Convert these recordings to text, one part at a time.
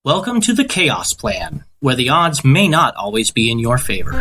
Welcome to the Chaos Plan, where the odds may not always be in your favor.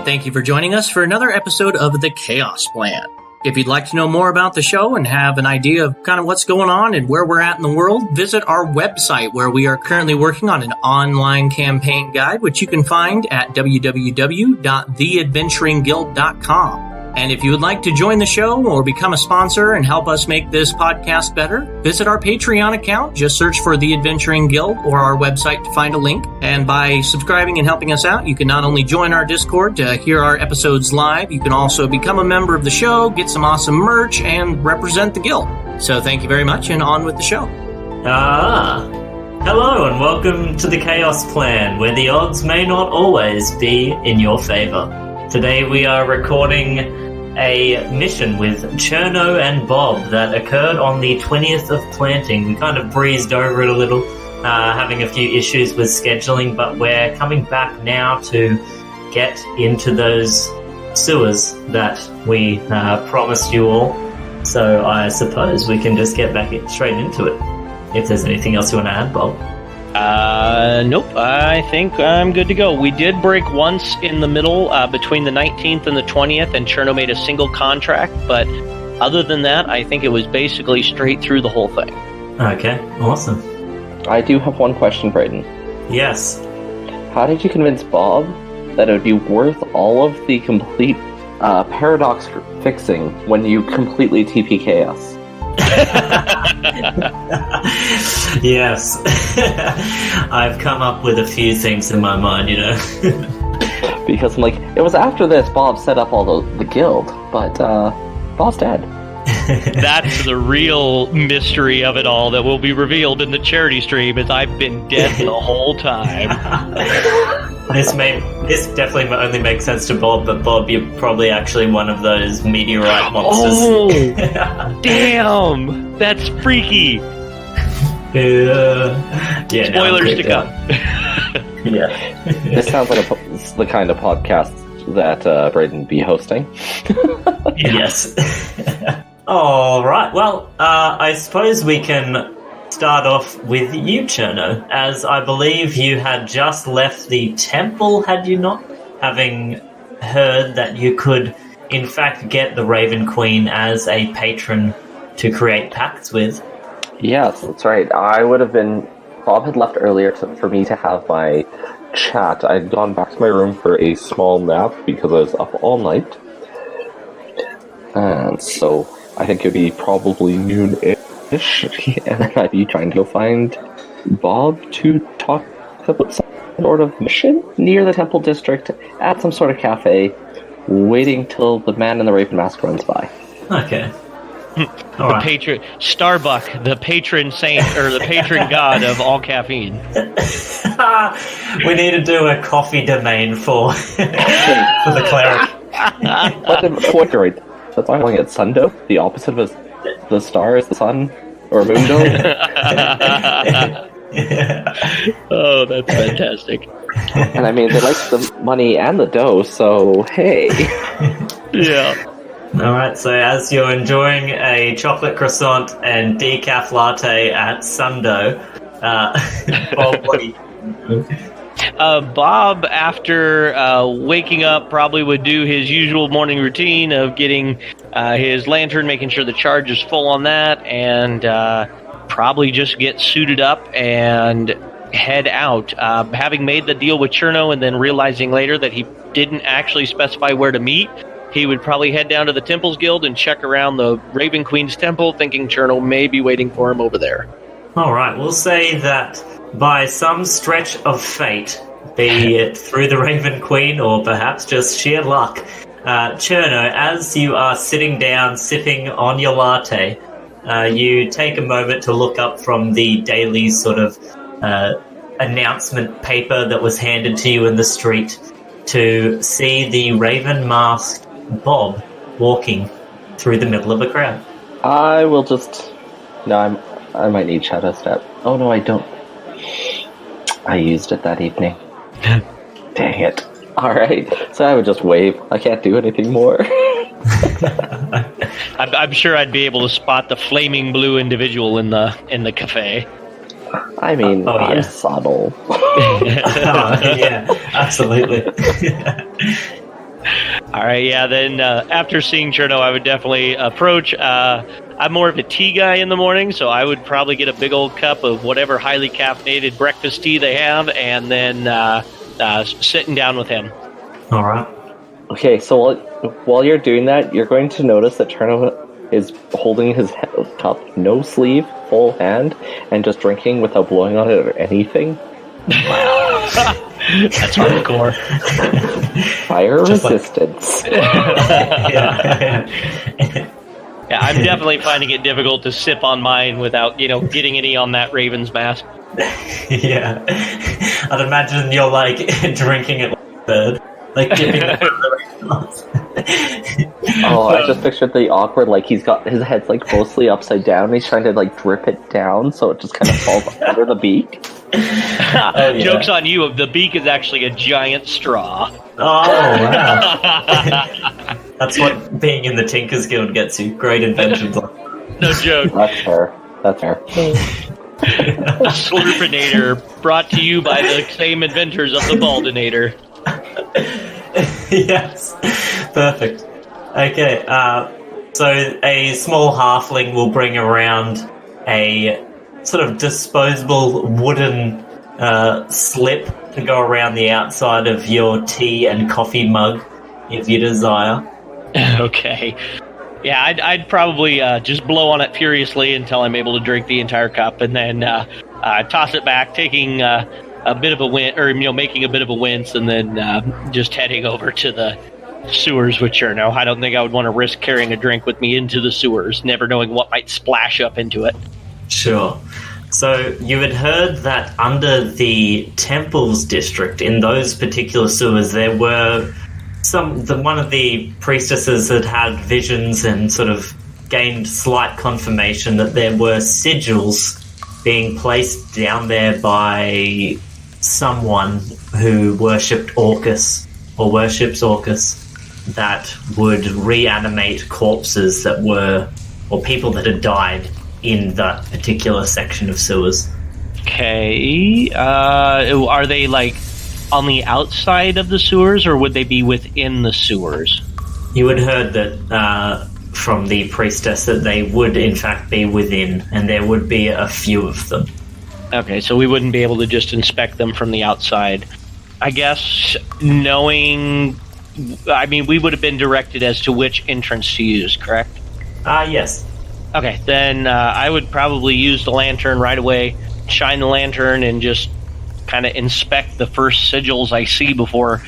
Thank you for joining us for another episode of The Chaos Plan. If you'd like to know more about the show and have an idea of kind of what's going on and where we're at in the world, visit our website where we are currently working on an online campaign guide, which you can find at www.theadventuringguild.com. And if you would like to join the show or become a sponsor and help us make this podcast better, visit our Patreon account. Just search for The Adventuring Guild or our website to find a link. And by subscribing and helping us out, you can not only join our Discord to hear our episodes live, you can also become a member of the show, get some awesome merch, and represent the guild. So thank you very much, and on with the show. Hello and welcome to the Chaos Plan, where the odds may not always be in your favor. Today we are recording a mission with Cherno and Bob that occurred on the 20th of planting. We kind of breezed over it a little, having a few issues with scheduling, but we're coming back now to get into those sewers that we promised you all. So I suppose we can just get back straight into it. If there's anything else you want to add, Bob? Nope. I think I'm good to go. We did break once in the middle between the 19th and the 20th, and Cherno made a single contract, but other than that, I think it was basically straight through the whole thing. Okay, awesome. I do have one question, Brayden. Yes. How did you convince Bob that it would be worth all of the complete paradox fixing when you completely TP Chaos? Yes. I've come up with a few things in my mind, you know. Because I'm like, it was after this Bob set up all the guild, but Bob's dead. That's the real mystery of it all that will be revealed in the charity stream, is I've been dead the whole time. This definitely only makes sense to Bob, but Bob, you're probably actually one of those meteorite monsters. Oh, damn! That's freaky! Yeah, spoilers to come. Yeah. This sounds like the kind of podcast that Brayden would be hosting. Yes. All right. Well, I suppose we can start off with you, Cherno, as I believe you had just left the temple, had you not? Having heard that you could, in fact, get the Raven Queen as a patron to create pacts with. Yes, that's right. Bob had left earlier for me to have my chat. I'd gone back to my room for a small nap because I was up all night. And so I think it'd be probably noon-ish, and then I'd be trying to go find Bob to talk about some sort of mission near the Temple District at some sort of cafe, waiting till the man in the Raven Mask runs by. Okay. The patron Starbuck, the patron saint, or the patron god of all caffeine. We need to do a coffee domain for the cleric. Wait, right. That's why I'm calling it Sundo. The opposite of the star is the sun, or Mundo. Oh, that's fantastic. And I mean, they like the money and the dough, so hey. Yeah. Alright, so as you're enjoying a chocolate croissant and decaf latte at Sundo, Bob, what do you do? Bob, after waking up, probably would do his usual morning routine of getting his lantern, making sure the charge is full on that, and probably just get suited up and head out. Having made the deal with Cherno and then realizing later that he didn't actually specify where to meet, he would probably head down to the Temples Guild and check around the Raven Queen's temple, thinking Cherno may be waiting for him over there. Alright, we'll say that by some stretch of fate, be it through the Raven Queen or perhaps just sheer luck. Cherno, as you are sitting down, sipping on your latte, you take a moment to look up from the daily sort of announcement paper that was handed to you in the street to see the raven-masked Bob walking through the middle of a crowd. I will just... No, I might need Shadow Step. Oh, no, I don't. I used it that evening. Dang it. Alright, so I would just wave. I can't do anything more. I'm sure I'd be able to spot the flaming blue individual in the cafe. I mean, I'm subtle. Yeah, absolutely. All right, yeah, then after seeing Cherno, I would definitely approach. I'm more of a tea guy in the morning, so I would probably get a big old cup of whatever highly caffeinated breakfast tea they have, and then sitting down with him. All right. Okay, so while you're doing that, you're going to notice that Cherno is holding his cup, no sleeve, full hand, and just drinking without blowing on it or anything. That's hardcore. Fire just resistance. Yeah, I'm definitely finding it difficult to sip on mine without, getting any on that Raven's mask. Yeah. I'd imagine you're like drinking it like a bird. Like dipping it. Oh, I just pictured the awkward, like he's got his head's like mostly upside down, and he's trying to like drip it down so it just kind of falls under the beak. Oh, yeah. Joke's on you, the beak is actually a giant straw. Oh, wow. That's what being in the Tinkers Guild gets you. Great inventions. No joke. That's fair. Slurpinator, brought to you by the same inventors of the Baldinator. Yes, perfect. Okay, so a small halfling will bring around a sort of disposable wooden slip to go around the outside of your tea and coffee mug, if you desire. Okay. Yeah, I'd probably just blow on it furiously until I'm able to drink the entire cup, and then toss it back, taking a bit of a win, or making a bit of a wince, and then just heading over to the sewers with Cherno. I don't think I would want to risk carrying a drink with me into the sewers, never knowing what might splash up into it. Sure. So you had heard that under the Temples district, in those particular sewers, there were one of the priestesses had visions and sort of gained slight confirmation that there were sigils being placed down there by someone who worshipped Orcus, or worships Orcus, that would reanimate corpses that were, or people that had died in that particular section of sewers. Okay. Are they like on the outside of the sewers, or would they be within the sewers? You had heard that from the priestess that they would in fact be within, and there would be a few of them. Okay, so we wouldn't be able to just inspect them from the outside. I guess knowing... I mean, we would have been directed as to which entrance to use, correct? Yes. Okay, then I would probably use the lantern right away, shine the lantern, and just kind of inspect the first sigils I see before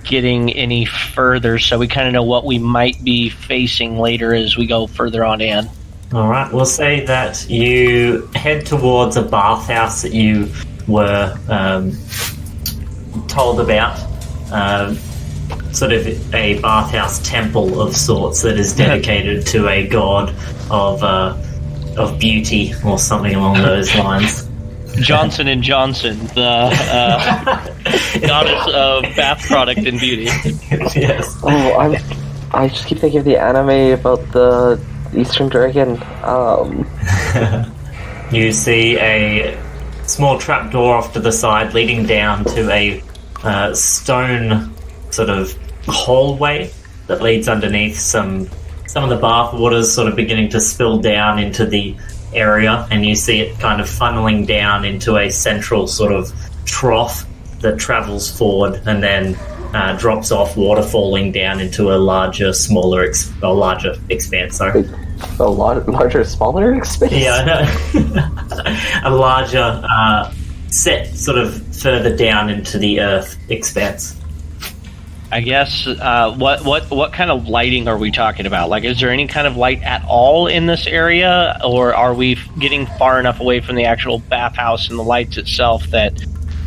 getting any further, so we kind of know what we might be facing later as we go further on in. All right, we'll say that you head towards a bathhouse that you were told about, sort of a bathhouse temple of sorts that is dedicated to a god of beauty or something along those lines. Johnson and Johnson, the goddess of bath product and beauty. Yes. Oh, I just keep thinking of the anime about the Eastern Dragon. You see a small trapdoor off to the side leading down to a stone sort of hallway that leads underneath. Some of the bath water's sort of beginning to spill down into the area, and you see it kind of funneling down into a central sort of trough that travels forward and then drops off, water falling down into a larger expanse. Sorry. A larger, smaller expanse? Yeah, I know. A larger set sort of further down into the earth expanse. I guess, what kind of lighting are we talking about? Like, is there any kind of light at all in this area, or are we getting far enough away from the actual bathhouse and the lights itself that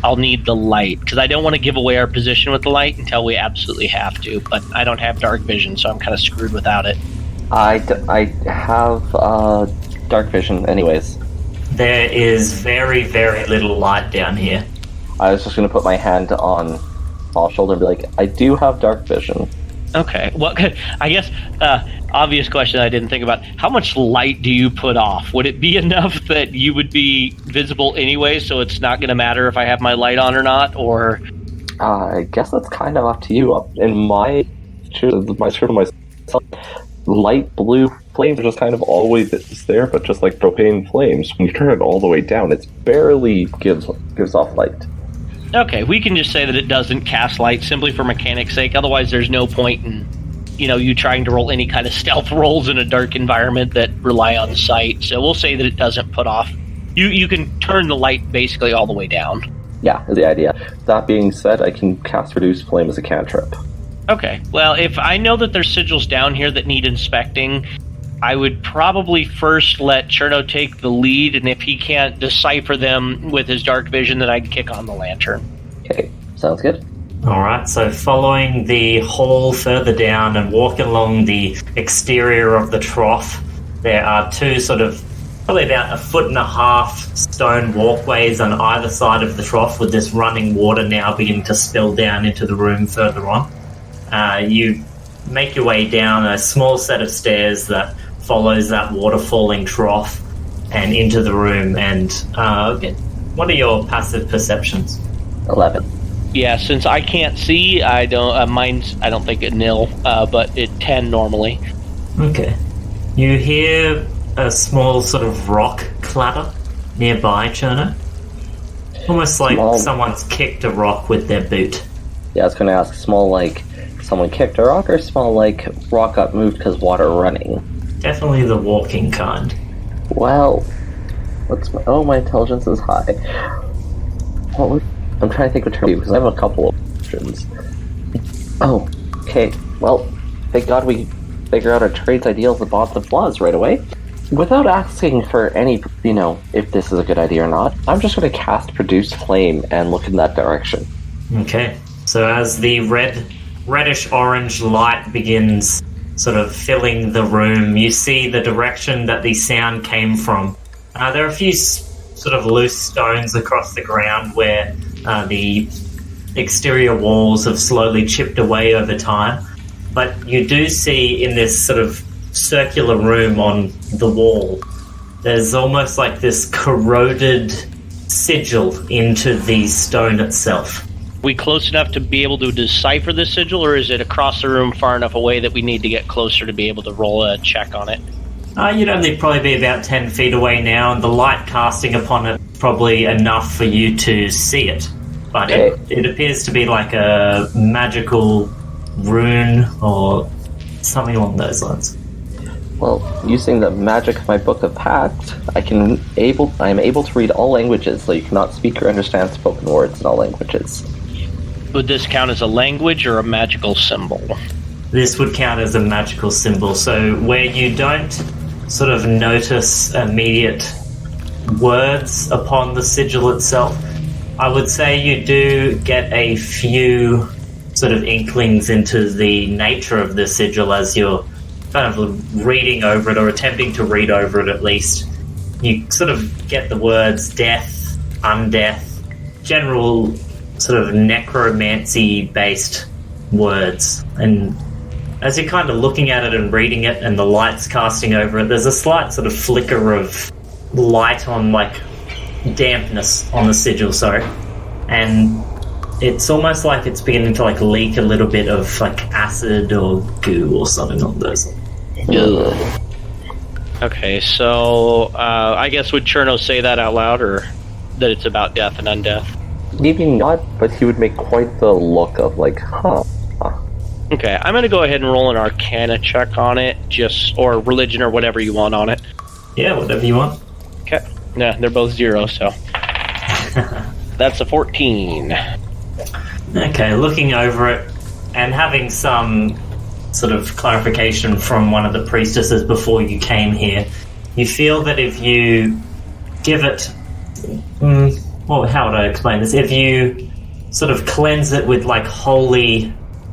I'll need the light? Because I don't want to give away our position with the light until we absolutely have to, but I don't have dark vision, so I'm kind of screwed without it. I have dark vision anyways. There is very, very little light down here. I was just going to put my hand on Paul's shoulder and be like, I do have dark vision. Okay, well, I guess, obvious question I didn't think about. How much light do you put off? Would it be enough that you would be visible anyway, so it's not going to matter if I have my light on or not, or? I guess that's kind of up to you. In my myself, light blue flames are just kind of always there, but just like propane flames, when you turn it all the way down, it barely gives off light. Okay, we can just say that it doesn't cast light simply for mechanics' sake. Otherwise, there's no point in, you trying to roll any kind of stealth rolls in a dark environment that rely on sight. So we'll say that it doesn't put off. You can turn the light basically all the way down. Yeah, is the idea. That being said, I can cast Reduce Flame as a cantrip. Okay, well, if I know that there's sigils down here that need inspecting, I would probably first let Cherno take the lead, and if he can't decipher them with his dark vision, then I'd kick on the lantern. Okay, sounds good. Alright, so following the hall further down and walking along the exterior of the trough, there are two sort of probably about 1.5 foot stone walkways on either side of the trough, with this running water now beginning to spill down into the room further on. You make your way down a small set of stairs that follows that water-falling trough and into the room. And what are your passive perceptions? 11. Yeah, since I can't see, I don't think it nil, but it 10 normally. Okay. You hear a small sort of rock clatter nearby, Cherno. Almost like someone's kicked a rock with their boot. Yeah, I was going to ask, small like someone kicked a rock, or small like rock got moved because water running? Definitely the walking kind. Well, my intelligence is high. I'm trying to think of term because I have a couple of options. Oh, okay. Well, thank God we figure out our trade's ideals and bonds and flaws right away. Without asking for any, if this is a good idea or not, I'm just going to cast Produce Flame and look in that direction. Okay. So as the reddish-orange light begins sort of filling the room, you see the direction that the sound came from. There are a few sort of loose stones across the ground where the exterior walls have slowly chipped away over time. But you do see in this sort of circular room on the wall, there's almost like this corroded sigil into the stone itself. We close enough to be able to decipher the sigil, or is it across the room far enough away that we need to get closer to be able to roll a check on it? You'd only probably be about 10 feet away now, and the light casting upon it is probably enough for you to see it. But it appears to be like a magical rune or something along those lines. Well, using the magic of my Book of Pact, I am able to read all languages, so you cannot speak or understand spoken words in all languages. Would this count as a language or a magical symbol? This would count as a magical symbol. So where you don't sort of notice immediate words upon the sigil itself, I would say you do get a few sort of inklings into the nature of the sigil as you're kind of reading over it, or attempting to read over it at least. You sort of get the words death, undeath, general sort of necromancy-based words. And as you're kind of looking at it and reading it and the light's casting over it, there's a slight sort of flicker of light on, like, dampness on the sigil, and it's almost like it's beginning to, like, leak a little bit of, like, acid or goo or something on those. Okay, so I guess would Cherno say that out loud, or that it's about death and undeath? Maybe not, but he would make quite the look of like, huh. Okay, I'm going to go ahead and roll an Arcana check on it, or religion or whatever you want on it. Yeah, whatever you want. Okay, yeah, they're both 0, so. That's a 14. Okay, looking over it and having some sort of clarification from one of the priestesses before you came here, you feel that if you give it... well, how would I explain this? If you sort of cleanse it with like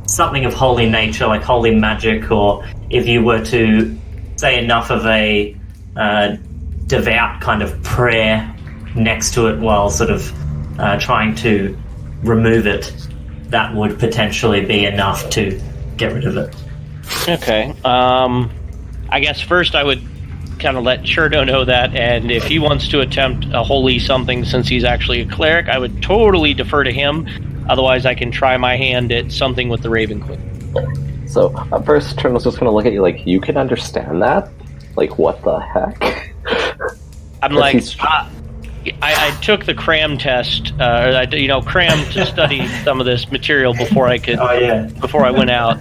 something of holy nature, like holy magic, or if you were to say enough of a devout kind of prayer next to it while sort of trying to remove it, that would potentially be enough to get rid of it. Okay. I guess first I would kind of let Cherno know that, and if he wants to attempt a holy something since he's actually a cleric, I would totally defer to him. Otherwise, I can try my hand at something with the Raven Queen. So, at first, Cherno's just going to look at you like, you can understand that? Like, what the heck? I'm like, I took the cram test, cram to study some of this material before I could. Before I went out,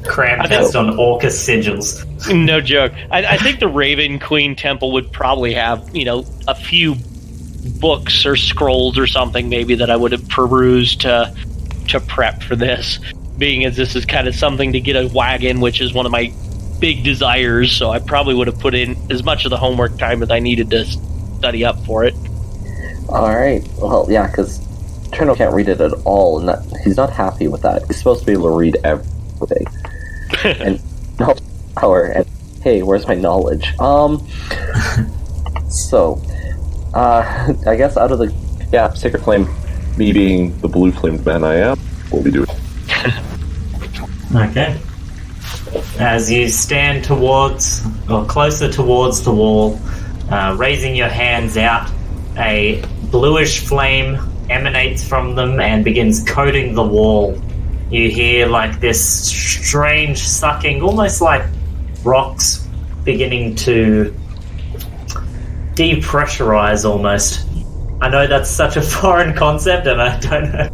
Cram test on Orcus sigils. No joke. I think the Raven Queen Temple would probably have, a few books or scrolls or something maybe that I would have perused to prep for this. Being as this is kind of something to get a wagon, which is one of my big desires, so I probably would have put in as much of the homework time as I needed to study up for it. Alright, well, yeah, because Cherno can't read it at all, and he's not happy with that. He's supposed to be able to read everything. And no power, and hey, where's my knowledge? So, I guess out of the Sacred Flame, me being the blue-flamed man I am, what we do. Okay. As you stand closer towards the wall, raising your hands out, a bluish flame emanates from them and begins coating the wall. You hear like this strange sucking, almost like rocks beginning to depressurize almost. I know that's such a foreign concept and I don't know.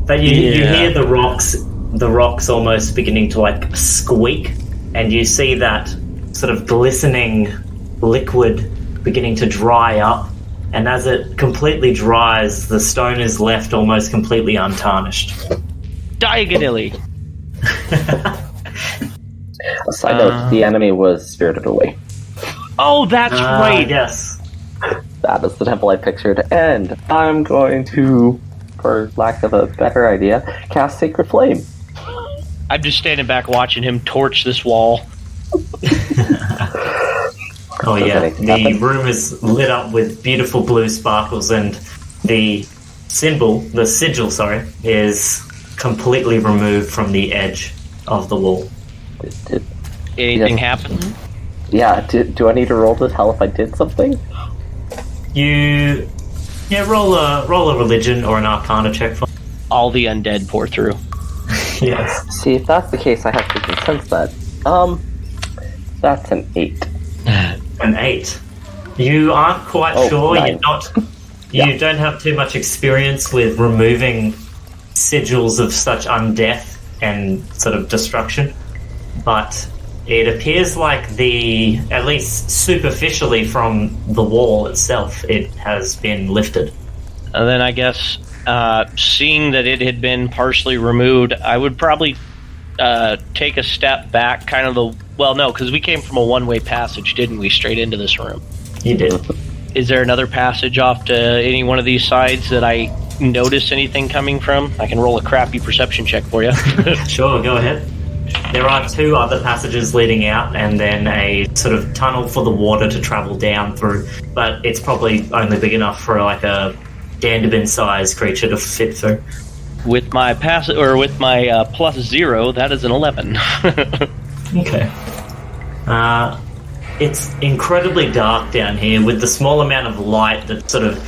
But you hear the rocks almost beginning to like squeak, and you see that sort of glistening liquid beginning to dry up, and as it completely dries, the stone is left almost completely untarnished. Diagonally. A side note, the enemy was spirited away. Oh, that's right. Yes. That is the temple I pictured, and I'm going to, for lack of a better idea, cast Sacred Flame. I'm just standing back watching him torch this wall. Oh yeah, the room is lit up with beautiful blue sparkles, and the sigil, is completely removed from the edge of the wall. Anything happen? Yeah, do I need to roll to tell if I did something? Roll a religion or an arcana check for all the undead pour through. Yes. See, if that's the case, I have to sense that. That's an 8. An 8. You aren't quite sure. 9. You don't have too much experience with removing sigils of such undeath and sort of destruction, but it appears like at least superficially from the wall itself, it has been lifted. And then I guess, seeing that it had been partially removed, I would probably take a step back, because we came from a one-way passage, didn't we, straight into this room? You did. Is there another passage off to any one of these sides that I notice anything coming from? I can roll a crappy perception check for you. Sure, go ahead. There are 2 other passages leading out, and then a sort of tunnel for the water to travel down through, but it's probably only big enough for like a Dandabin-sized creature to fit through. With my +0, that is an 11. Okay. It's incredibly dark down here, with the small amount of light that's sort of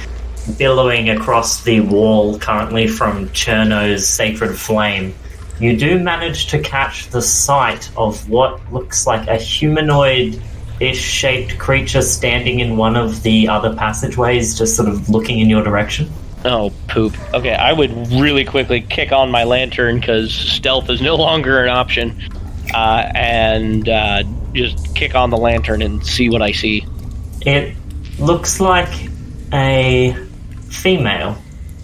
billowing across the wall currently from Cherno's Sacred Flame. You do manage to catch the sight of what looks like a humanoid-ish shaped creature standing in one of the other passageways, just sort of looking in your direction. Oh, poop. Okay, I would really quickly kick on my lantern, because stealth is no longer an option, and just kick on the lantern and see what I see. It looks like a female.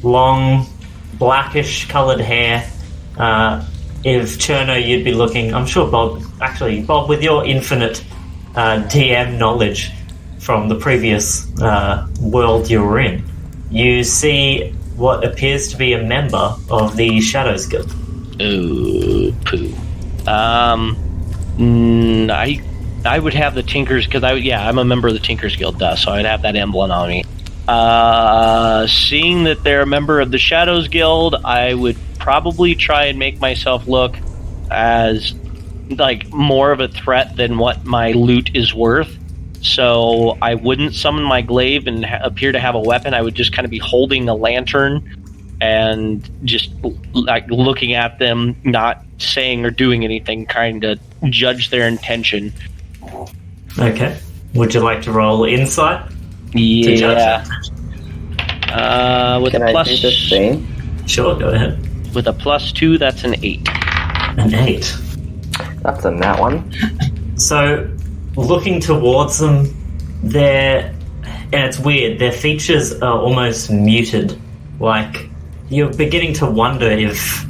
Long, blackish coloured hair. If Cherno, you'd be looking... I'm sure Bob, with your infinite DM knowledge from the previous world you were in, you see what appears to be a member of the Shadows Guild. Ooh, poo. I would have the Tinkers, because I'm a member of the Tinkers Guild, so I'd have that emblem on me. Seeing that they're a member of the Shadows Guild, I would probably try and make myself look as like more of a threat than what my loot is worth. So I wouldn't summon my glaive and appear to have a weapon. I would just kind of be holding a lantern and just like looking at them, not saying or doing anything, trying to judge their intention. Okay. Would you like to roll insight? Yeah. With Can a plus, I do the same? Sure, go ahead. With a +2, that's an 8. An 8. That's a nat one. So, looking towards them, and it's weird, their features are almost muted. Like, you're beginning to wonder if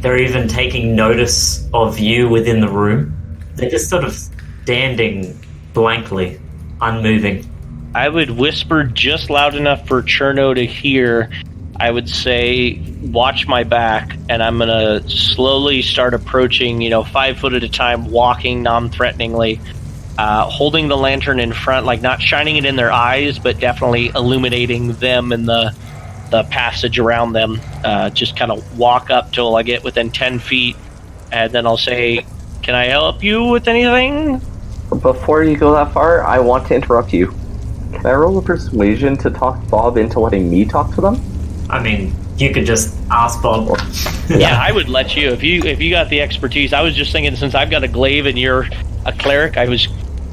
they're even taking notice of you within the room. They're just sort of standing blankly, unmoving. I would whisper just loud enough for Cherno to hear. I would say, watch my back, and I'm going to slowly start approaching, 5 foot at a time, walking non-threateningly, holding the lantern in front, like not shining it in their eyes, but definitely illuminating them and the passage around them. Just kind of walk up till I get within 10 feet, and then I'll say, can I help you with anything? Before you go that far, I want to interrupt you. Can I roll a persuasion to talk Bob into letting me talk to them? I mean, you could just ask Bob. Yeah, I would let you. If you got the expertise. I was just thinking, since I've got a glaive and you're a cleric, I was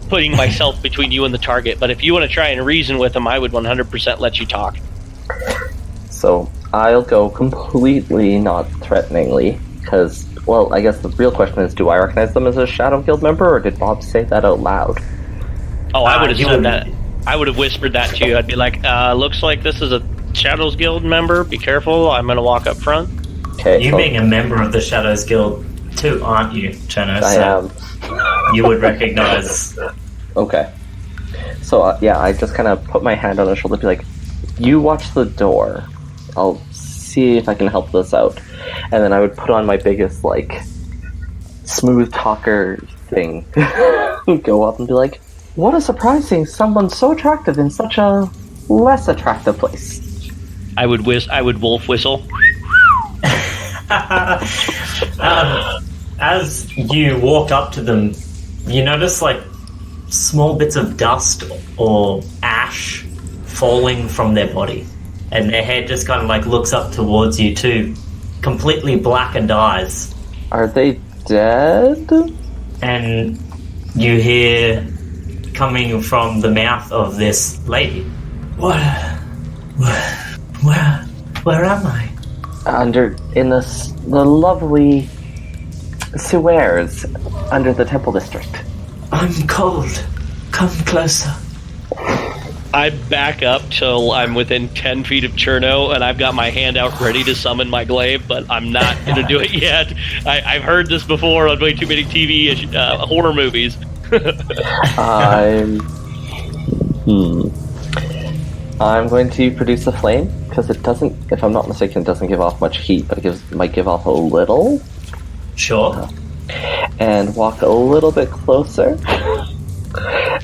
putting myself between you and the target. But if you want to try and reason with them, I would 100% let you talk. So, I'll go completely not threateningly, because, well, I guess the real question is, do I recognize them as a Shadow Guild member, or did Bob say that out loud? Oh, I would have said that. I would have whispered that to you. I'd be like, looks like this is a Shadows Guild member. Be careful. I'm going to walk up front. Okay. You being a member of the Shadows Guild too, aren't you, Cherno? I am. You would recognize. Okay. So, I just kind of put my hand on his shoulder and be like, you watch the door. I'll see if I can help this out. And then I would put on my biggest, smooth talker thing. Go up and be like, what a surprise seeing someone so attractive in such a less attractive place. I would wolf whistle. As you walk up to them, you notice small bits of dust or ash falling from their body, and their head just kind of looks up towards you too, completely blackened eyes. Are they dead? And you hear coming from the mouth of this lady, where am I? In the lovely sewers under the Temple District. I'm cold. Come closer. I back up till I'm within 10 feet of Cherno, and I've got my hand out ready to summon my glaive, but I'm not going to do it yet. I've heard this before on way too many TV horror movies. I'm going to produce a flame, because it doesn't, if I'm not mistaken, it doesn't give off much heat, but it might give off a little. Sure. And walk a little bit closer,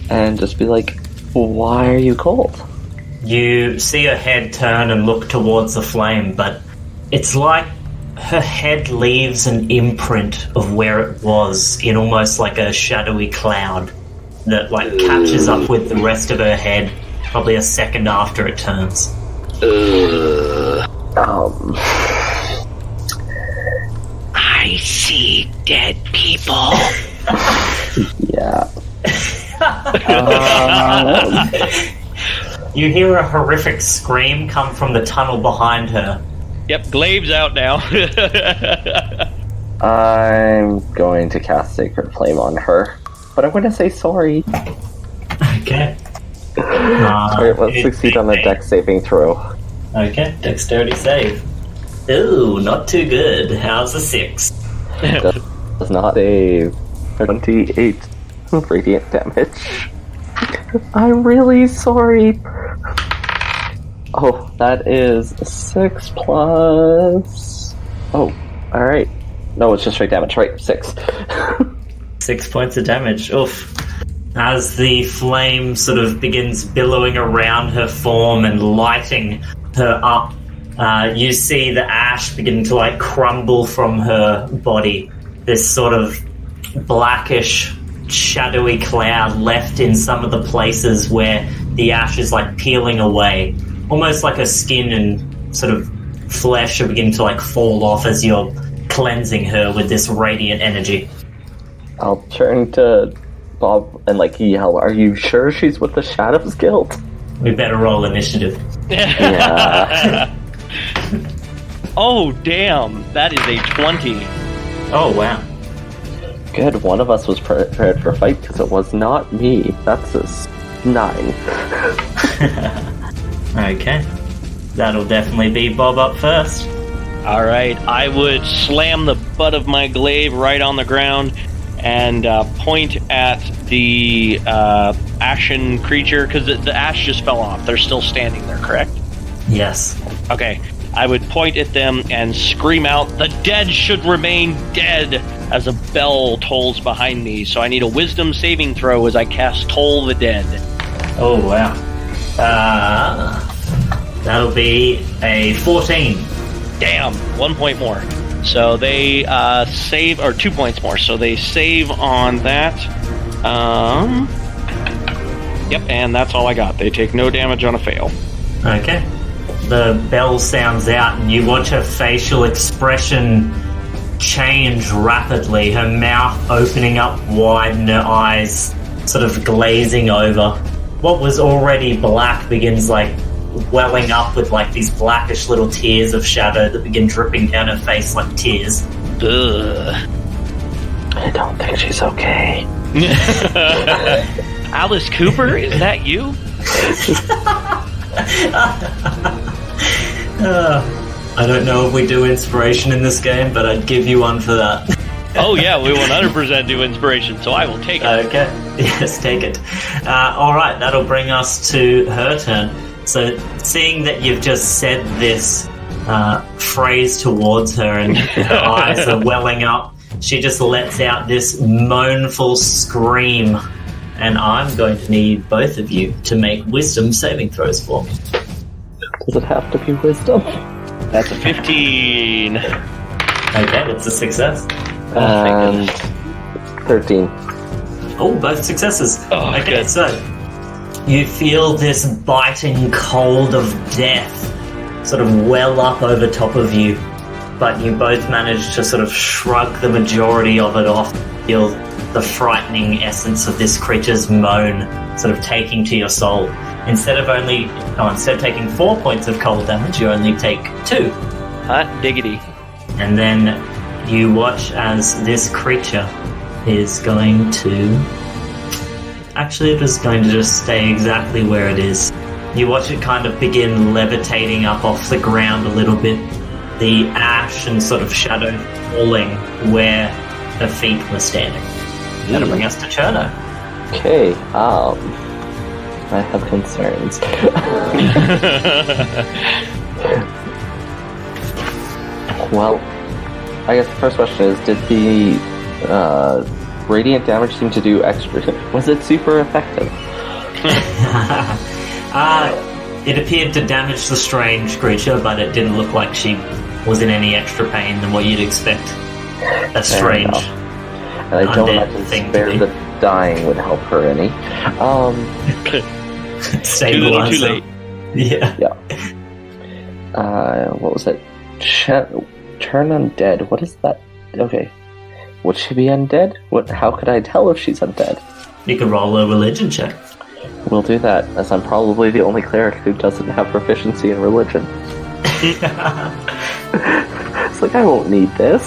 and just be like, why are you cold? You see her head turn and look towards the flame, but it's like her head leaves an imprint of where it was in almost like a shadowy cloud that catches up with the rest of her head probably a second after it turns. I see dead people. Yeah. You hear a horrific scream come from the tunnel behind her. Yep, glaive's out now. I'm going to cast Sacred Flame on her, but I'm going to say sorry. Okay. Alright, let's succeed on a dex saving throw. Okay, dexterity save. Ooh, not too good. How's a 6? Does not save. 28 radiant damage. I'm really sorry. Oh, that is 6 plus... Oh, alright. No, it's just straight damage, right? 6. 6 points of damage. Oof. As the flame sort of begins billowing around her form and lighting her up, you see the ash begin to like crumble from her body. This sort of blackish, shadowy cloud left in some of the places where the ash is like peeling away. Almost like her skin and sort of flesh are beginning to like fall off as you're cleansing her with this radiant energy. I'll turn to Bob and like yell, "Are you sure she's with the Shadows Guild?" We better roll initiative. Yeah. Oh, damn. That is a 20. Oh, wow. Good, one of us was prepared for a fight because it was not me. That's a 9. Okay. That'll definitely be Bob up first. All right. I would slam the butt of my glaive right on the ground and point at the ashen creature, because the ash just fell off. They're still standing there, correct? Yes. Okay. I would point at them and scream out, "The dead should remain dead," as a bell tolls behind me. So I need a wisdom saving throw as I cast Toll the Dead. Oh, wow. That'll be a 14. Damn, 1 point more. So they save, or 2 points more. So they save on that. Yep, and that's all I got. They take no damage on a fail. Okay. The bell sounds out and you watch her facial expression change rapidly. Her mouth opening up wide and her eyes sort of glazing over. What was already black begins like welling up with like these blackish little tears of shadow that begin dripping down her face like tears. Ugh. I don't think she's okay. Alice Cooper, is that you? I don't know if we do inspiration in this game, but I'd give you one for that. Oh yeah, we 100% do inspiration, so I will take it. Okay, yes, take it. Alright, that'll bring us to her turn. So, seeing that you've just said this phrase towards her and her eyes are welling up, she just lets out this moanful scream. And I'm going to need both of you to make wisdom saving throws for me. Does it have to be wisdom? That's a 15. Okay, that's a success. And 13. Oh, both successes. Oh, okay, good. so you feel this biting cold of death sort of well up over top of you, but you both manage to sort of shrug the majority of it off. Feel the frightening essence of this creature's moan sort of taking to your soul. Instead of taking 4 points of cold damage, you only take 2. Hot diggity. And then you watch as this creature is going to... Actually, it is going to just stay exactly where it is. You watch it kind of begin levitating up off the ground a little bit. The ash and sort of shadow falling where her feet were standing. That'll bring us to Cherno. Okay, I have concerns. Well, I guess the first question is, did the radiant damage seem to do extra? Was it super effective? It appeared to damage the strange creature, but it didn't look like she was in any extra pain than what you'd expect. That's strange. And I don't imagine spare the dying would help her any. Too little, too late. Yeah. What was it? Turn undead. What is that? Okay. Would she be undead? How could I tell if she's undead? You can roll a religion check. We'll do that, as I'm probably the only cleric who doesn't have proficiency in religion. It's like, I won't need this.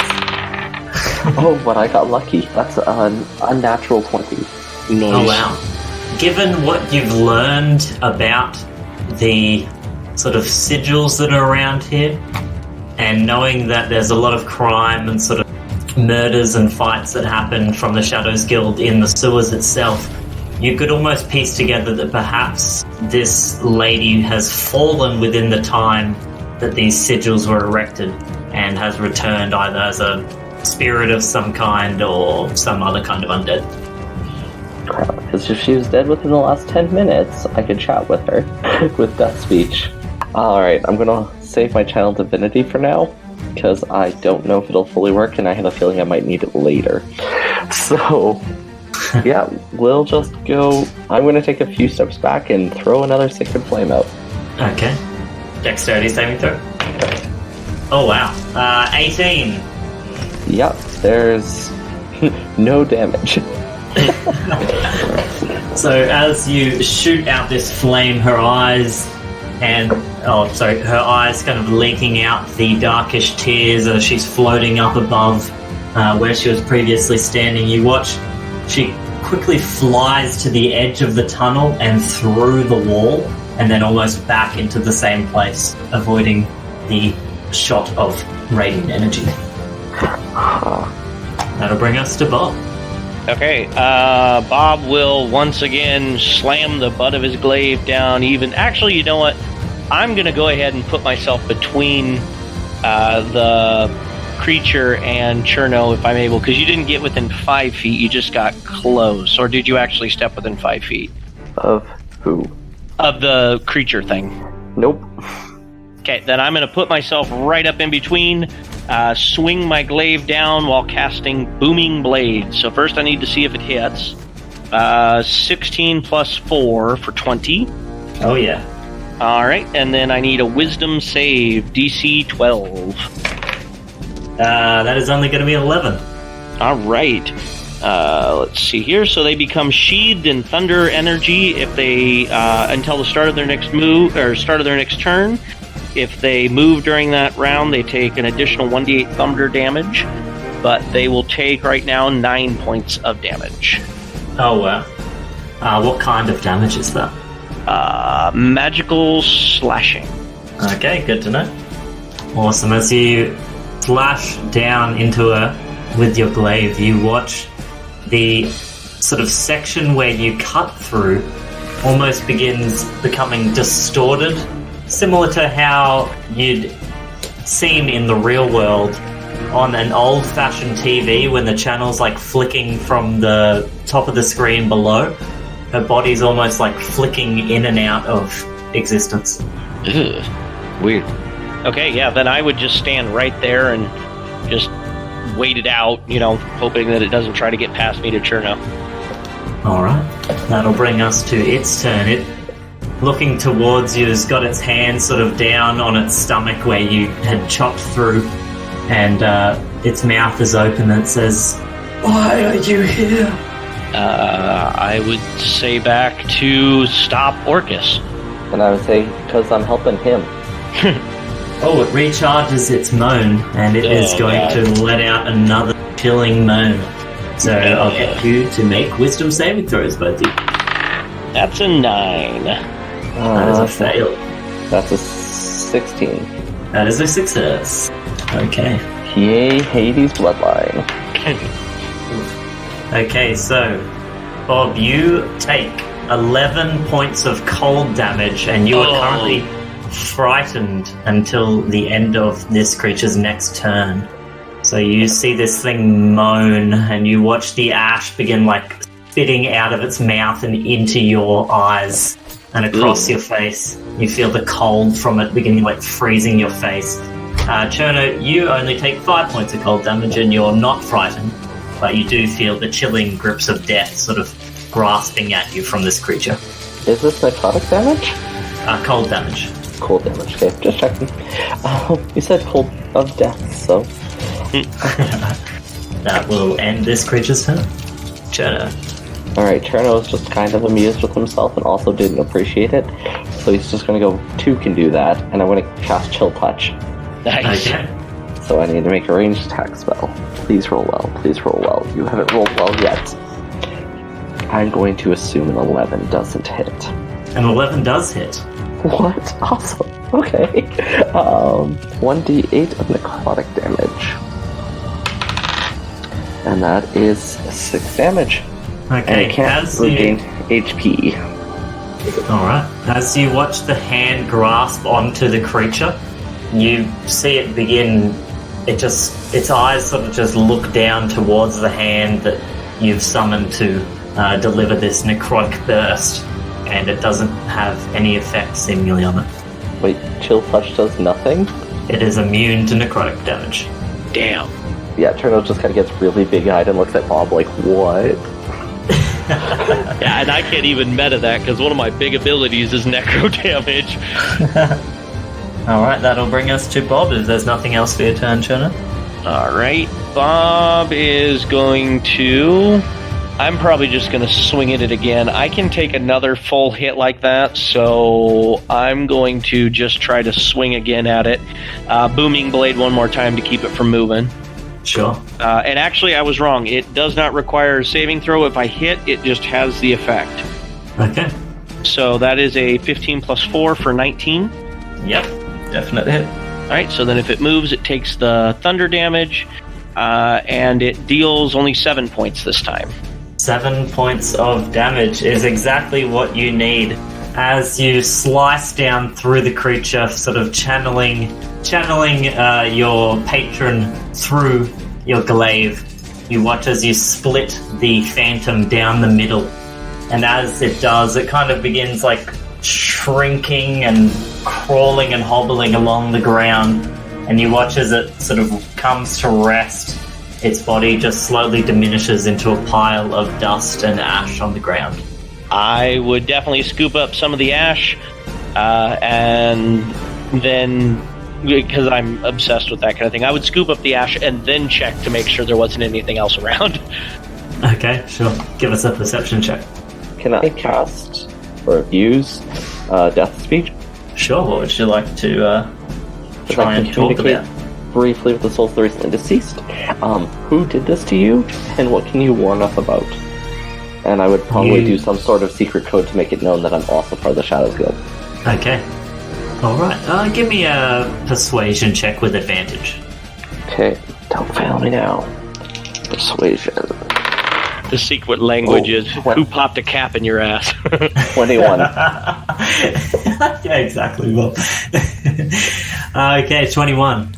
Oh, but I got lucky. That's an unnatural 20. Oh, wow. given what you've learned about the sort of sigils that are around here, and knowing that there's a lot of crime and sort of murders and fights that happen from the Shadows Guild in the sewers itself, you could almost piece together that perhaps this lady has fallen within the time that these sigils were erected and has returned either as a spirit of some kind or some other kind of undead. Crap, because if she was dead within the last 10 minutes, I could chat with her with death speech. Alright, I'm gonna save my channel divinity for now, because I don't know if it'll fully work, and I have a feeling I might need it later. So, yeah, we'll just go... I'm gonna take a few steps back and throw another Sacred Flame out. Okay. Dexterity saving throw. Oh, wow. 18. Yep, there's no damage. So as you shoot out this flame, her eyes kind of leaking out the darkish tears as she's floating up above where she was previously standing. You watch she quickly flies to the edge of the tunnel and through the wall, and then almost back into the same place, avoiding the shot of radiant energy. That'll bring us to Bob. Okay, Bob will once again slam the butt of his glaive down even... Actually, you know what? I'm going to go ahead and put myself between the creature and Cherno if I'm able, because you didn't get within 5 feet, you just got close. Or did you actually step within 5 feet? Of who? Of the creature thing. Nope. Okay, then I'm going to put myself right up in between, swing my glaive down while casting Booming Blade. So first I need to see if it hits. 16 plus 4 for 20. Oh, yeah. Alright, and then I need a Wisdom save, DC 12. That is only going to be 11. Alright. Let's see here. So they become sheathed in thunder energy if they until the start of their next move or start of their next turn. If they move during that round, they take an additional 1d8 thunder damage, but they will take right now 9 points of damage. Oh wow! What kind of damage is that? Magical slashing. Okay, good to know. Awesome. As you slash down into her with your glaive, you watch the sort of section where you cut through almost begins becoming distorted, similar to how you'd seen in the real world on an old-fashioned TV when the channel's like flicking from the top of the screen below. Her body's almost like flicking in and out of existence. Ugh. Weird. Okay, yeah, then I would just stand right there and just wait it out, hoping that it doesn't try to get past me to Cherno. Alright, that'll bring us to its turn. It, looking towards you, has got its hand sort of down on its stomach where you had chopped through, and its mouth is open and it says, "Why are you here?" I would say back to stop Orcus. And I would say, because I'm helping him. Oh, it recharges its moan, and it is going to let out another chilling moan. So I'll get you to make wisdom saving throws, both of you. That's a 9. That is a fail. That's a 16. That is a success. Okay. Yay, Hades' bloodline. Okay, so, Bob, you take 11 points of cold damage, and you are currently frightened until the end of this creature's next turn. So you see this thing moan, and you watch the ash begin, spitting out of its mouth and into your eyes and across your face. You feel the cold from it beginning, freezing your face. Cherno, you only take 5 points of cold damage, and you're not frightened, but you do feel the chilling grips of death sort of grasping at you from this creature. Is this necrotic damage? Cold damage. Cold damage, okay, just checking. You said cold of death, so... That will end this creature's turn. Cherno. Alright, Cherno is just kind of amused with himself and also didn't appreciate it, so he's just gonna go, 2 can do that, and I'm gonna cast Chill Touch. Nice. Okay. So I need to make a ranged attack spell. Please roll well, please roll well. You haven't rolled well yet. I'm going to assume an 11 doesn't hit. An 11 does hit. What? Awesome. Okay. 1d8 of necrotic damage. And that is 6 damage. Okay, and I can't regain HP. Alright. As you watch the hand grasp onto the creature, you see it begin. Its eyes sort of just look down towards the hand that you've summoned to deliver this necrotic burst, and it doesn't have any effect seemingly on it. Wait, chill touch does nothing? It is immune to necrotic damage. Damn. Yeah, Cherno just kind of gets really big-eyed and looks at Bob like, what? Yeah, and I can't even meta that because one of my big abilities is necro damage. Alright, that'll bring us to Bob if there's nothing else for your turn, Cherno. Alright, Bob is going to... I'm probably just going to swing at it again. I can take another full hit like that, so I'm going to just try to swing again at it. Booming Blade one more time to keep it from moving. Sure. And actually, I was wrong. It does not require a saving throw. If I hit, it just has the effect. Okay. So that is a 15 plus 4 for 19. Yep, definite hit. Alright, so then if it moves, it takes the thunder damage, and it deals only 7 points this time. 7 points of damage is exactly what you need. As you slice down through the creature, sort of channeling your patron through your glaive, you watch as you split the phantom down the middle. And as it does, it kind of begins like shrinking and crawling and hobbling along the ground. And you watch as it sort of comes to rest. Its body just slowly diminishes into a pile of dust and ash on the ground. I would definitely scoop up some of the ash, and then, because I'm obsessed with that kind of thing, I would scoop up the ash and then check to make sure there wasn't anything else around. Okay, sure. Give us a perception check. Can I cast or use Death Speech? Sure, what would you like to try and talk about? Briefly with the souls of the recently deceased. Who did this to you, and what can you warn us about? And I would probably do some sort of secret code to make it known that I'm also part of the Shadows Guild. Okay. Alright, give me a persuasion check with advantage. Okay, don't fail me now. Persuasion. The secret language is, who popped a cap in your ass? 21. Yeah, exactly. Well. Okay, 21.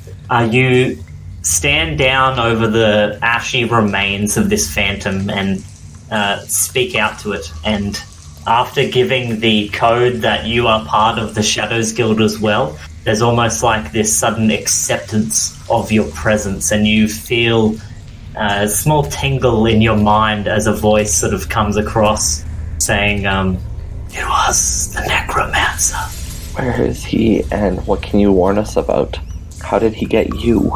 You stand down over the ashy remains of this phantom and speak out to it. And after giving the code that you are part of the Shadows Guild as well, there's almost like this sudden acceptance of your presence, and you feel a small tingle in your mind as a voice sort of comes across saying, it was the Necromancer. Where is he, and what can you warn us about? How did he get you?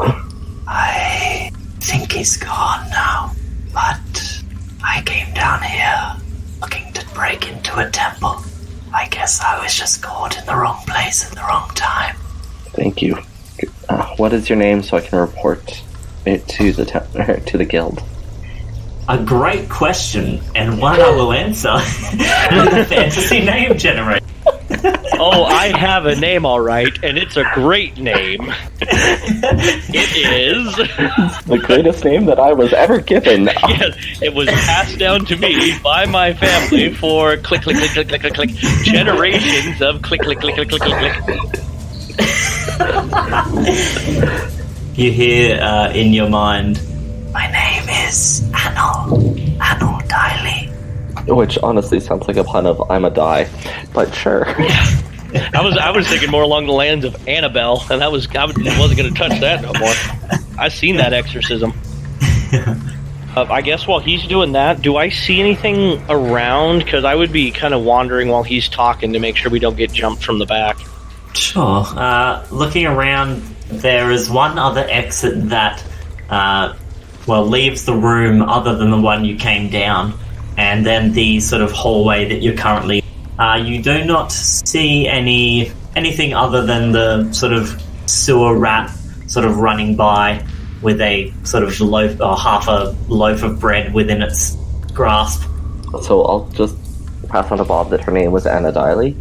I think he's gone now, but I came down here looking to break into a temple. I guess I was just caught in the wrong place at the wrong time. Thank you. What is your name so I can report it to the guild? A great question, and one I will answer with a fantasy name generator. Oh, I have a name all right, and it's a great name. It is... The greatest name that I was ever given. Yes, it was passed down to me by my family for click, click, click, click, click, click, click, generations of click, click, click, click, click, click, click. You hear in your mind, My name is Anil Daily. Which honestly sounds like a pun of I'm a die, but sure. I was thinking more along the lines of Annabelle, and I wasn't going to touch that no more. I've seen that exorcism. I guess while he's doing that, do I see anything around? Because I would be kind of wandering while he's talking to make sure we don't get jumped from the back. Sure. Looking around, there is one other exit that, leaves the room other than the one you came down, and then the sort of hallway that you're currently. You do not see anything other than the sort of sewer rat sort of running by with a sort of loaf or half a loaf of bread within its grasp. So I'll just pass on to Bob that her name was Anna Diley,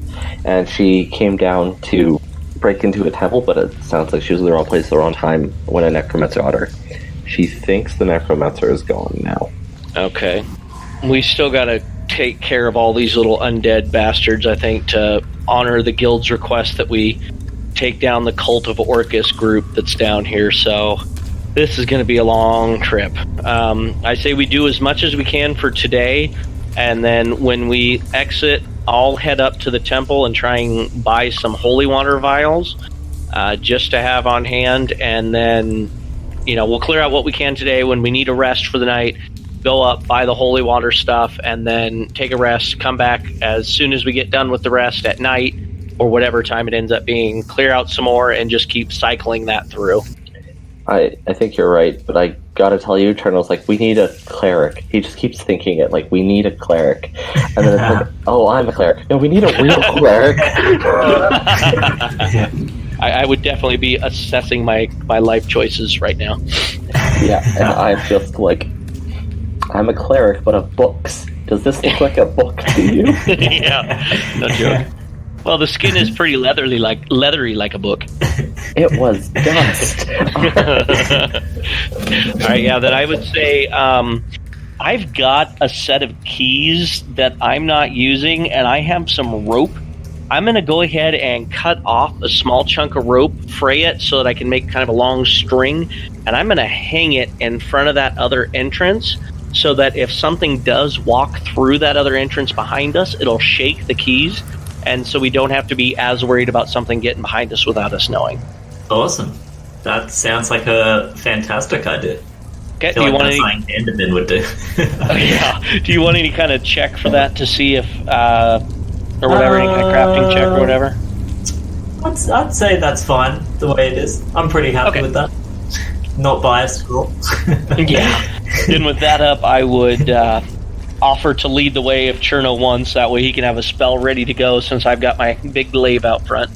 and she came down to break into a temple, but it sounds like she was in the wrong place at the wrong time when a necromancer got her. She thinks the necromancer is gone now. Okay. We still gotta take care of all these little undead bastards, I think, to honor the guild's request that we take down the Cult of Orcus group that's down here, so this is going to be a long trip. I say we do as much as we can for today, and then when we exit, I'll head up to the temple and try and buy some holy water vials just to have on hand, and then, we'll clear out what we can today. When we need a rest for the night, go up, buy the holy water stuff, and then take a rest, come back as soon as we get done with the rest at night, or whatever time it ends up being, clear out some more, and just keep cycling that through. I think you're right, but I gotta tell you, Cherno's like, we need a cleric. He just keeps thinking it, like, we need a cleric. And then it's like, oh, I'm a cleric. No, we need a real cleric. I would definitely be assessing my life choices right now. Yeah, and I'm just like, I'm a cleric, but of books. Does this look like a book to you? Yeah, no joke. Well, the skin is pretty leathery like a book. It was dust. All right, yeah, then I would say I've got a set of keys that I'm not using, and I have some rope. I'm going to go ahead and cut off a small chunk of rope, fray it so that I can make kind of a long string, and I'm going to hang it in front of that other entrance so that if something does walk through that other entrance behind us, it'll shake the keys, and so we don't have to be as worried about something getting behind us without us knowing. Awesome. That sounds like a fantastic idea. Okay, Do you want something Enderman would do? Oh, yeah. Do you want any kind of check for that to see if, or whatever, any kind of crafting check or whatever? I'd say that's fine the way it is. I'm pretty happy with that. Not biased at all. Yeah. Then with that up, I would offer to lead the way if Cherno wants. That way he can have a spell ready to go since I've got my big glaive out front.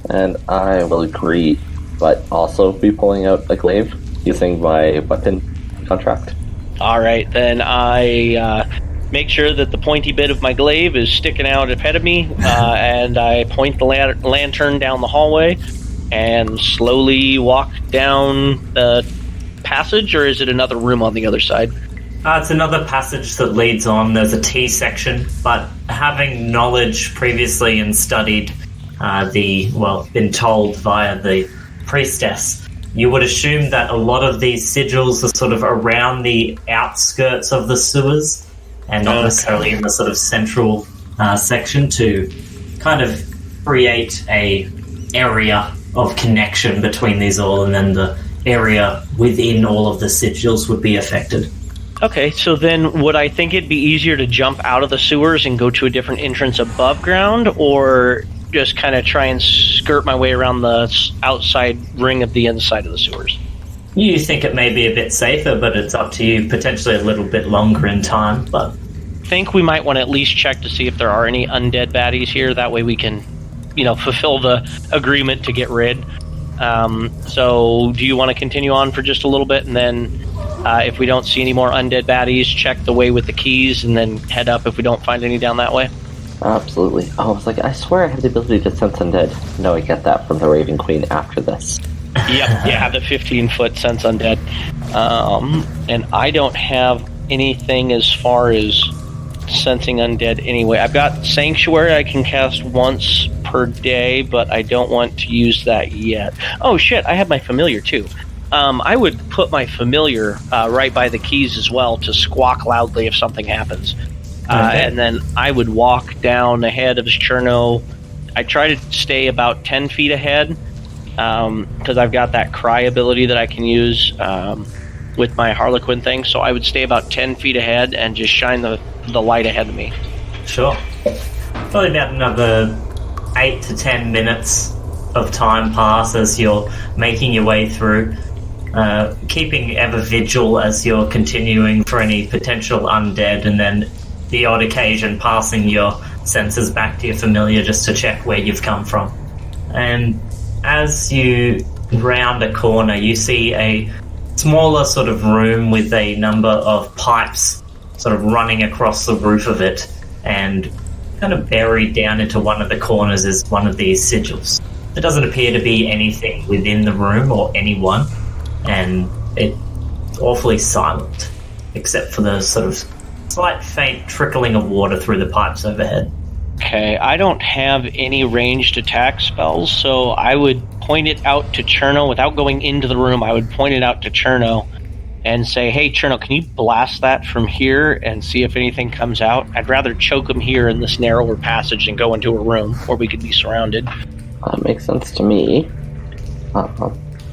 And I will agree, but also be pulling out a glaive using my weapon contract. All right, then I make sure that the pointy bit of my glaive is sticking out ahead of me, and I point the lantern down the hallway and slowly walk down the passage, or is it another room on the other side? It's another passage that leads on. There's a T section, but having knowledge previously and studied been told via the priestess, you would assume that a lot of these sigils are sort of around the outskirts of the sewers and not necessarily in the sort of central section to kind of create a area of connection between these all, and then the area within all of the sigils would be affected. Okay, so then would I think it'd be easier to jump out of the sewers and go to a different entrance above ground, or just kind of try and skirt my way around the outside ring of the inside of the sewers? You think it may be a bit safer, but it's up to you. Potentially a little bit longer in time, but I think we might want to at least check to see if there are any undead baddies here. That way we can, fulfill the agreement to get rid. So do you want to continue on for just a little bit, and then if we don't see any more undead baddies, check the way with the keys, and then head up if we don't find any down that way? Absolutely. I was like, I swear I have the ability to sense undead. No, I get that from the Raven Queen after this. Yep, yeah, the 15-foot sense undead. And I don't have anything as far as sensing undead anyway. I've got Sanctuary I can cast once per day, but I don't want to use that yet. Oh shit, I have my Familiar too. I would put my Familiar right by the keys as well to squawk loudly if something happens. And then I would walk down ahead of Cherno. I try to stay about 10 feet ahead because I've got that cry ability that I can use with my Harlequin thing. So I would stay about 10 feet ahead and just shine the light ahead of me. Sure. Probably about another 8 to 10 minutes of time pass as you're making your way through, keeping ever vigil as you're continuing for any potential undead, and then the odd occasion passing your senses back to your Familiar just to check where you've come from. And as you round a corner, you see a smaller sort of room with a number of pipes sort of running across the roof of it, and kind of buried down into one of the corners is one of these sigils. There doesn't appear to be anything within the room or anyone, and it's awfully silent, except for the sort of slight faint trickling of water through the pipes overhead. Okay, I don't have any ranged attack spells, so I would point it out to Cherno. Without going into the room, I would point it out to Cherno and say, hey, Cherno, can you blast that from here and see if anything comes out? I'd rather choke him here in this narrower passage than go into a room where we could be surrounded. That makes sense to me.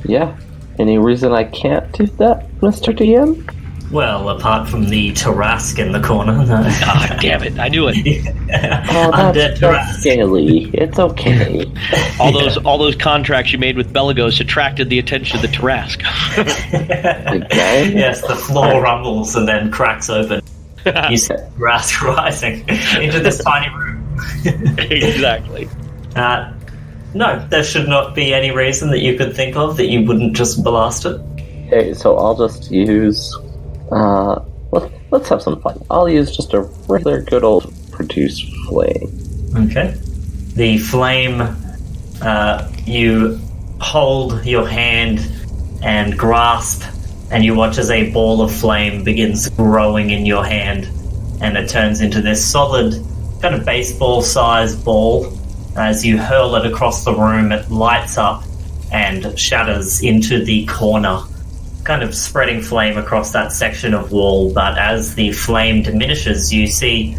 Yeah. Any reason I can't do that, Mr. DM? Well, apart from the Tarrasque in the corner, no. Ah, damn it! I knew it. Undead Scaly. It's okay. All those contracts you made with Belagos attracted the attention of the Tarrasque. Okay. Yes, the floor rumbles and then cracks open. You see Tarrasque rising into this tiny room. Exactly. No, there should not be any reason that you could think of that you wouldn't just blast it. Okay, so I'll just use... let's have some fun. I'll use just a regular good old produce flame. Okay. The flame, you hold your hand and grasp, and you watch as a ball of flame begins growing in your hand, and it turns into this solid, kind of baseball-sized ball. As you hurl it across the room, it lights up and shatters into the corner, kind of spreading flame across that section of wall. But as the flame diminishes, you see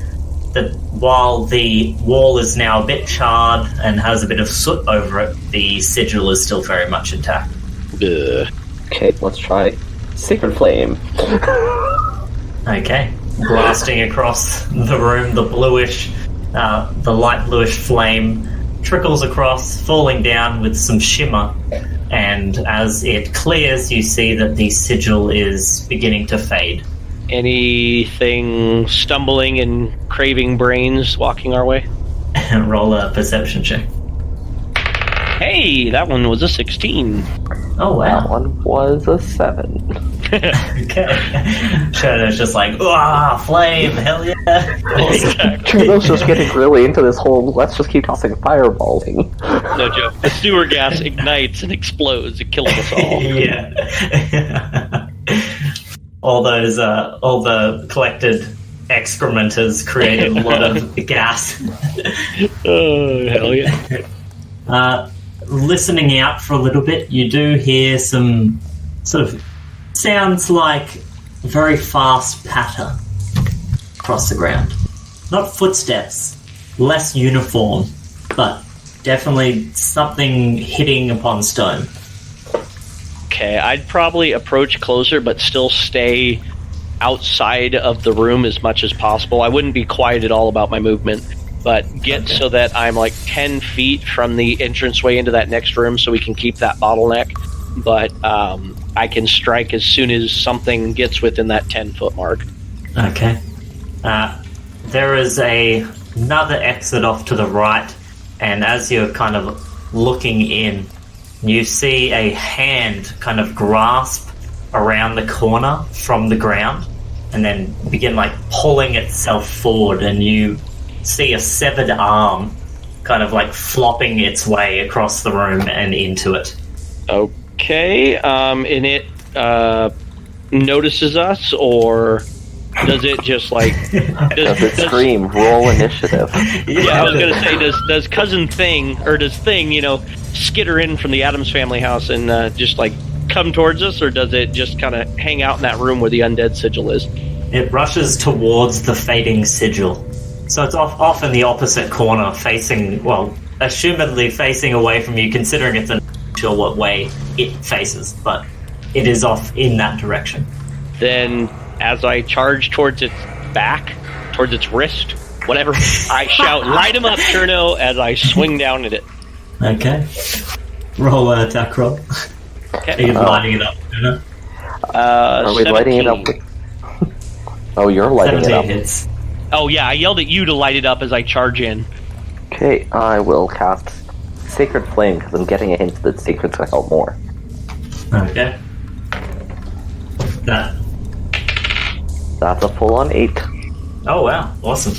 that while the wall is now a bit charred and has a bit of soot over it, the sigil is still very much intact. Okay, let's try Sacred Flame. Okay. Blasting across the room, the light bluish flame trickles across, falling down with some shimmer, and as it clears, you see that the sigil is beginning to fade. Anything stumbling and craving brains walking our way? Roll a perception check. Hey, that one was a 16. Oh, That wow. one was a 7. Okay. Cherno's just like, flame, hell yeah. Cherno's just getting really into this whole let's just keep tossing fireball thing. No joke. The sewer gas ignites and explodes, it kills us all. Yeah. all the collected excrement has created a lot of gas. Oh, hell yeah. Listening out for a little bit, you do hear some sort of sounds like very fast patter across the ground. Not footsteps, less uniform, but definitely something hitting upon stone. Okay, I'd probably approach closer, but still stay outside of the room as much as possible. I wouldn't be quiet at all about my movement, but get so that I'm like 10 feet from the entranceway into that next room so we can keep that bottleneck. But I can strike as soon as something gets within that 10-foot mark. Okay. There is another exit off to the right, and as you're kind of looking in, you see a hand kind of grasp around the corner from the ground and then begin like pulling itself forward, and you see a severed arm kind of like flopping its way across the room and into it. Okay, and it notices us, or does it just like... Does it scream, roll initiative? Yeah, I was going to say, does Cousin Thing, or does Thing, skitter in from the Addams Family house and just like come towards us, or does it just kind of hang out in that room where the undead sigil is? It rushes towards the fading sigil. So it's off in the opposite corner, facing, well, assumedly facing away from you, considering it's not sure what way it faces, but it is off in that direction. Then, as I charge towards its back, towards its wrist, whatever, I shout, light him up, Cherno, as I swing down at it. Okay. Roll an attack roll. Okay. Are you lighting it up, Cherno? Are we 17. lighting it up? Oh, you're lighting it 17 up. hits. Oh yeah, I yelled at you to light it up as I charge in. Okay, I will cast Sacred Flame because I'm getting a hint that Sacred's gonna help more. Okay. That. That's a full-on 8. Oh wow, awesome.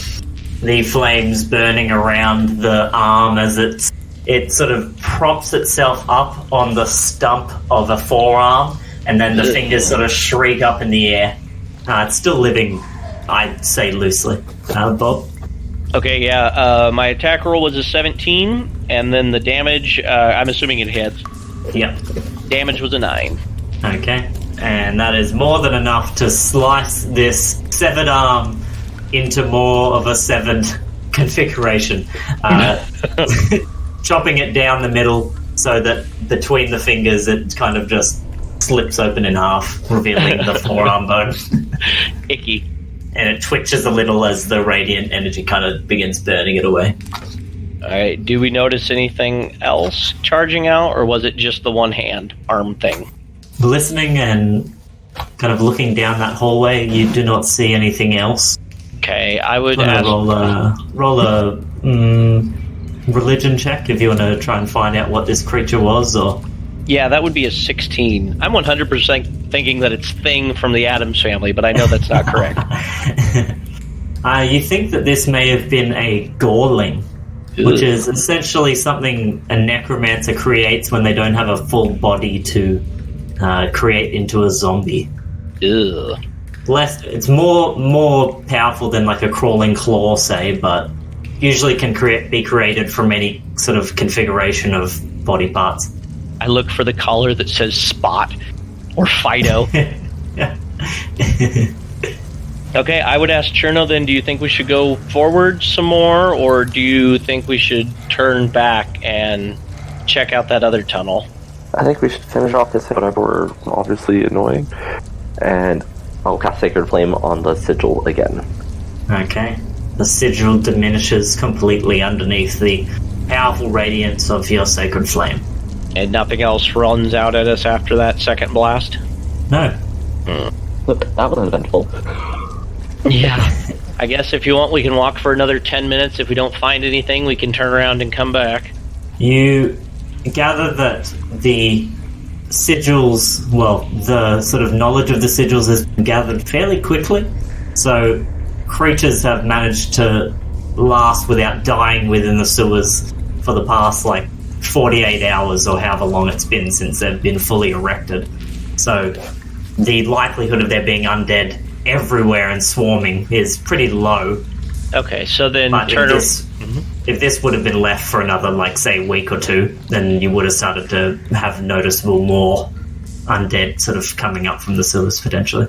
The flames burning around the arm as it sort of props itself up on the stump of a forearm, and then the fingers sort of shriek up in the air. It's still living, I'd say loosely. Bob? Okay, yeah. My attack roll was a 17, and then the damage, I'm assuming it hits. Yep. Damage was a 9. Okay. And that is more than enough to slice this severed arm into more of a severed configuration. Chopping it down the middle so that between the fingers it kind of just slips open in half, revealing the forearm bone. Icky. And it twitches a little as the radiant energy kind of begins burning it away. Alright, do we notice anything else charging out, or was it just the one hand arm thing? Listening and kind of looking down that hallway, you do not see anything else. Okay, I would roll a religion check if you want to try and find out what this creature was, or... Yeah, that would be a 16. I'm 100% thinking that it's Thing from the Addams Family, but I know that's not correct. You think that this may have been a Gorling, which is essentially something a necromancer creates when they don't have a full body to create into a zombie. Ugh. It's more powerful than like a crawling claw, say, but usually can be created from any sort of configuration of body parts. I look for the collar that says Spot or Fido. Okay, I would ask Cherno then, do you think we should go forward some more, or do you think we should turn back and check out that other tunnel? I think we should finish off this, whatever we're obviously annoying. And I'll cast Sacred Flame on the sigil again. Okay. The sigil diminishes completely underneath the powerful radiance of your Sacred Flame. And nothing else runs out at us after that second blast? No. Look, that was eventful. Yeah. I guess if you want, we can walk for another 10 minutes. If we don't find anything, we can turn around and come back. You gather that the sigils, the sort of knowledge of the sigils has been gathered fairly quickly. So creatures have managed to last without dying within the sewers for the past, 48 hours or however long it's been since they've been fully erected. So the likelihood of there being undead everywhere and swarming is pretty low. Okay, so then if this would have been left for another, say, week or two, then you would have started to have noticeable more undead sort of coming up from the sewers, potentially.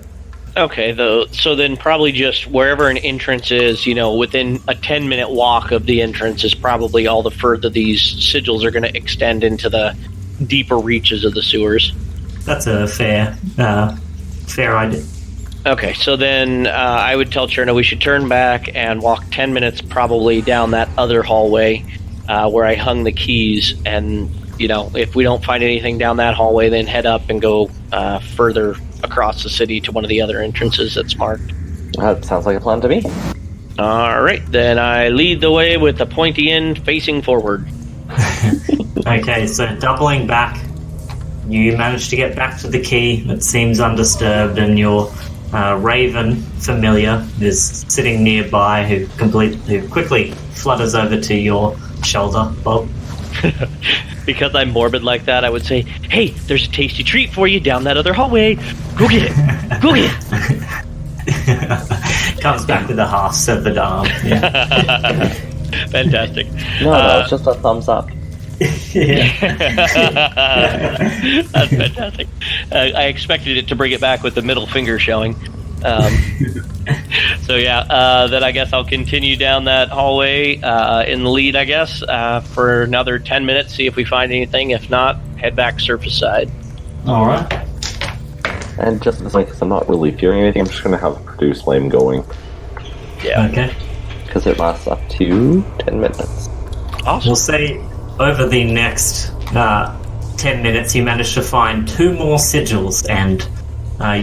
Okay, so then probably just wherever an entrance is, within a 10-minute walk of the entrance is probably all the further these sigils are going to extend into the deeper reaches of the sewers. That's a fair idea. Okay, so then I would tell Cherno we should turn back and walk 10 minutes probably down that other hallway where I hung the keys, and, if we don't find anything down that hallway, then head up and go further across the city to one of the other entrances that's marked. That sounds like a plan to me. Alright, then I lead the way with the pointy end facing forward. Okay, so doubling back, you manage to get back to the key. It seems undisturbed, and your Raven familiar is sitting nearby who quickly flutters over to your shoulder, Bob. Because I'm morbid like that, I would say, hey, there's a tasty treat for you down that other hallway. Go get it. Go get it. Comes back with a half-severed arm. Yeah. Fantastic. No, it's just a thumbs up. That's fantastic. I expected it to bring it back with the middle finger showing. So then I guess I'll continue down that hallway in the lead, I guess, for another 10 minutes, see if we find anything. If not, head back surface side. Alright. And just because I'm not really fearing anything, I'm just going to have Produce Flame going. Yeah. Okay. Because it lasts up to 10 minutes. Awesome. We'll say over the next 10 minutes you manage to find 2 more sigils, and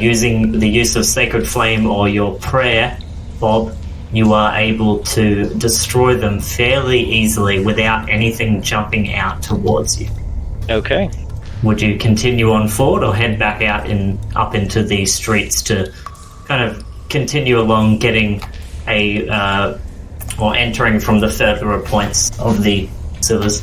using the use of Sacred Flame or your prayer, Bob, you are able to destroy them fairly easily without anything jumping out towards you. Okay. Would you continue on forward or head back out up into the streets to kind of continue along, getting or entering from the further points of the sewers.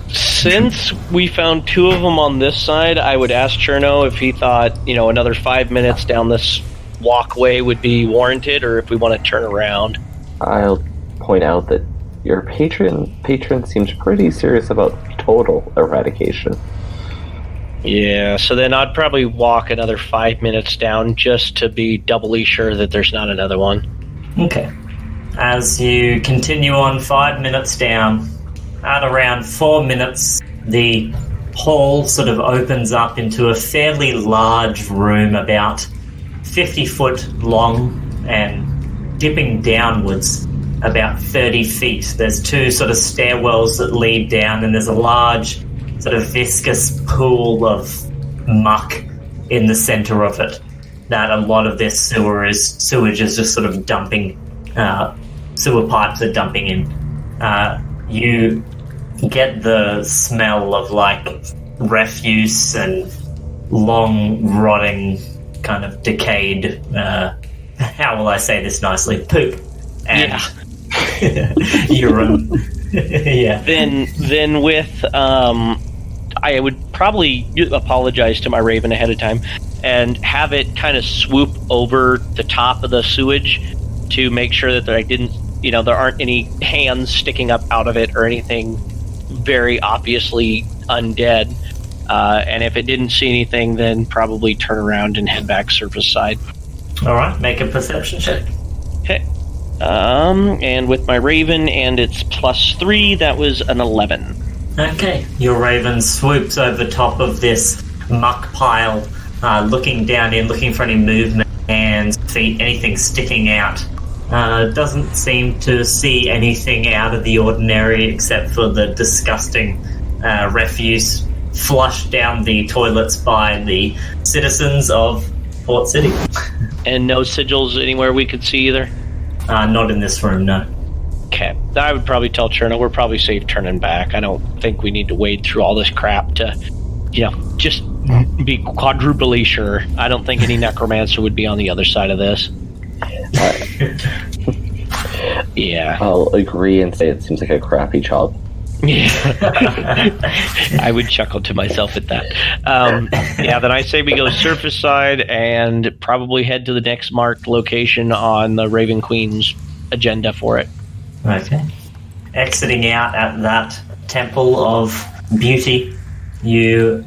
Since we found 2 of them on this side, I would ask Cherno if he thought, another 5 minutes down this walkway would be warranted, or if we want to turn around. I'll point out that your patron seems pretty serious about total eradication. Yeah, so then I'd probably walk another 5 minutes down just to be doubly sure that there's not another one. Okay. As you continue on 5 minutes down, at around 4 minutes, the hall sort of opens up into a fairly large room, about 50 foot long and dipping downwards about 30 feet. There's 2 sort of stairwells that lead down, and there's a large sort of viscous pool of muck in the center of it that a lot of this sewage is just sort of dumping, sewer pipes are dumping in. You get the smell of like refuse and long rotting, kind of decayed, how will I say this nicely, poop and urine. Yeah. Then with I would probably apologize to my Raven ahead of time and have it kind of swoop over the top of the sewage to make sure that I didn't, there aren't any hands sticking up out of it or anything very obviously undead. And if it didn't see anything, then probably turn around and head back surface side. All right, make a perception check. Okay. And with my Raven and its +3, that was an 11. Okay, your Raven swoops over top of this muck pile, looking down in, looking for any movement, hands, feet, anything sticking out. Doesn't seem to see anything out of the ordinary except for the disgusting refuse flushed down the toilets by the citizens of Port City. And no sigils anywhere we could see either? Not in this room, no. Okay. I would probably tell Cherno we're probably safe turning back. I don't think we need to wade through all this crap to, just be quadruply sure. I don't think any necromancer would be on the other side of this. Yeah. I'll agree and say it seems like a crappy job. Yeah. I would chuckle to myself at that. Then I say we go surface side and probably head to the next marked location on the Raven Queen's agenda for it. Okay. Exiting out at that Temple of Beauty, you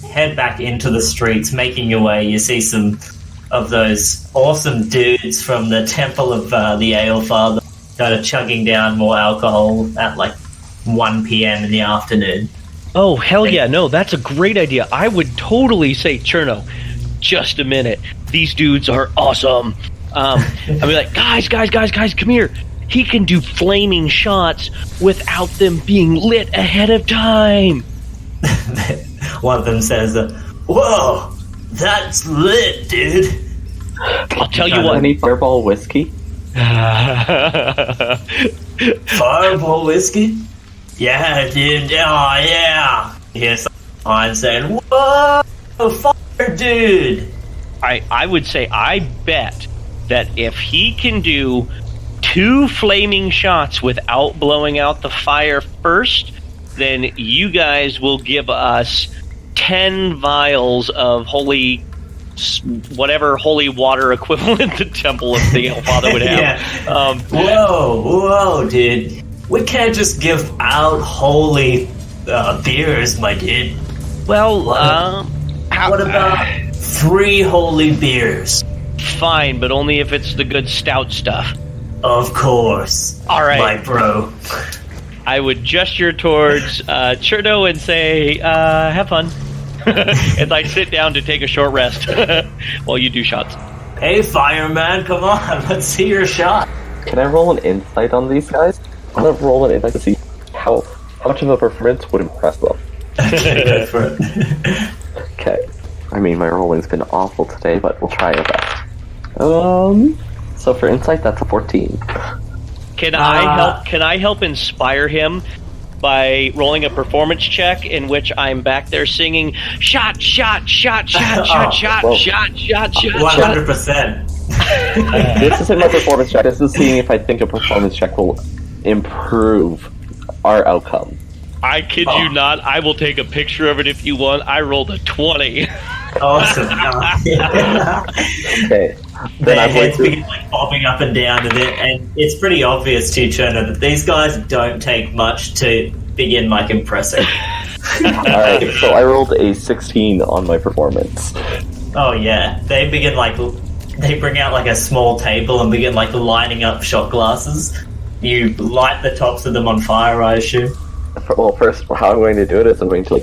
head back into the streets, making your way. You see some of those awesome dudes from the Temple of the Ale Father that are chugging down more alcohol at like 1 p.m. in the afternoon. Oh, hell yeah. No, that's a great idea. I would totally say, Cherno, just a minute. These dudes are awesome. I'd be like, guys, come here. He can do flaming shots without them being lit ahead of time. One of them says, whoa, that's lit, dude. I'll tell you what. Any Fireball whiskey? Fireball whiskey? Yeah, dude. Oh, yeah. Here's someone saying, whoa, fire, dude. I would say, I bet that if he can do 2 flaming shots without blowing out the fire first, then you guys will give us 10 vials of holy water equivalent the Temple of the Ale Father would have. Yeah. Whoa, dude. We can't just give out holy beers, my dude. Well, what about 3 holy beers? Fine, but only if it's the good stout stuff. Of course. All right. My bro. I would gesture towards Cherno and say, have fun. As I sit down to take a short rest while you do shots. Hey, fireman, come on. Let's see your shot. Can I roll an insight on these guys? I'm going to roll an insight to see how much of a performance would impress them. Go for it. Okay. I mean, my rolling's been awful today, but we'll try our best. So for insight, that's a 14. Can I help inspire him by rolling a performance check in which I'm back there singing shot, shot, shot, shot, shot, shot, shot, shot, shot, 100%. This isn't my performance check. This is seeing if I think a performance check will improve our outcome. I kid you not. I will take a picture of it if you want. I rolled a 20. Awesome. Okay. Their heads begin bobbing up and down, and it's pretty obvious to Cherno that these guys don't take much to begin impressing. Alright, so I rolled a 16 on my performance. Oh yeah, they begin they bring out a small table and begin lining up shot glasses. You light the tops of them on fire, I assume. Well, first, how I'm going to do it is I'm going to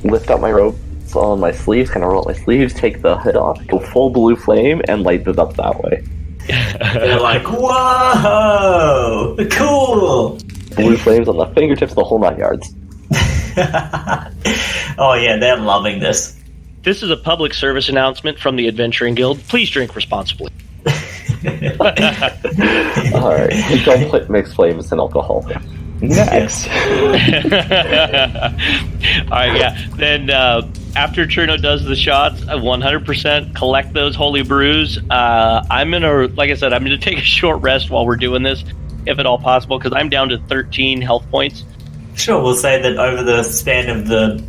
lift up my robes on my sleeves, kind of roll up my sleeves, take the hood off, go full blue flame, and light it up that way. They're like, whoa, cool! Blue flames on the fingertips, the whole 9 yards. Oh yeah, they're loving this. This is a public service announcement from the Adventuring Guild. Please drink responsibly. Alright, don't mix flames and alcohol. Next. Alright, yeah. Then after Cherno does the shots, 100% collect those holy brews. I'm gonna take a short rest while we're doing this, if at all possible, because I'm down to 13 health points. Sure, we'll say that over the span of the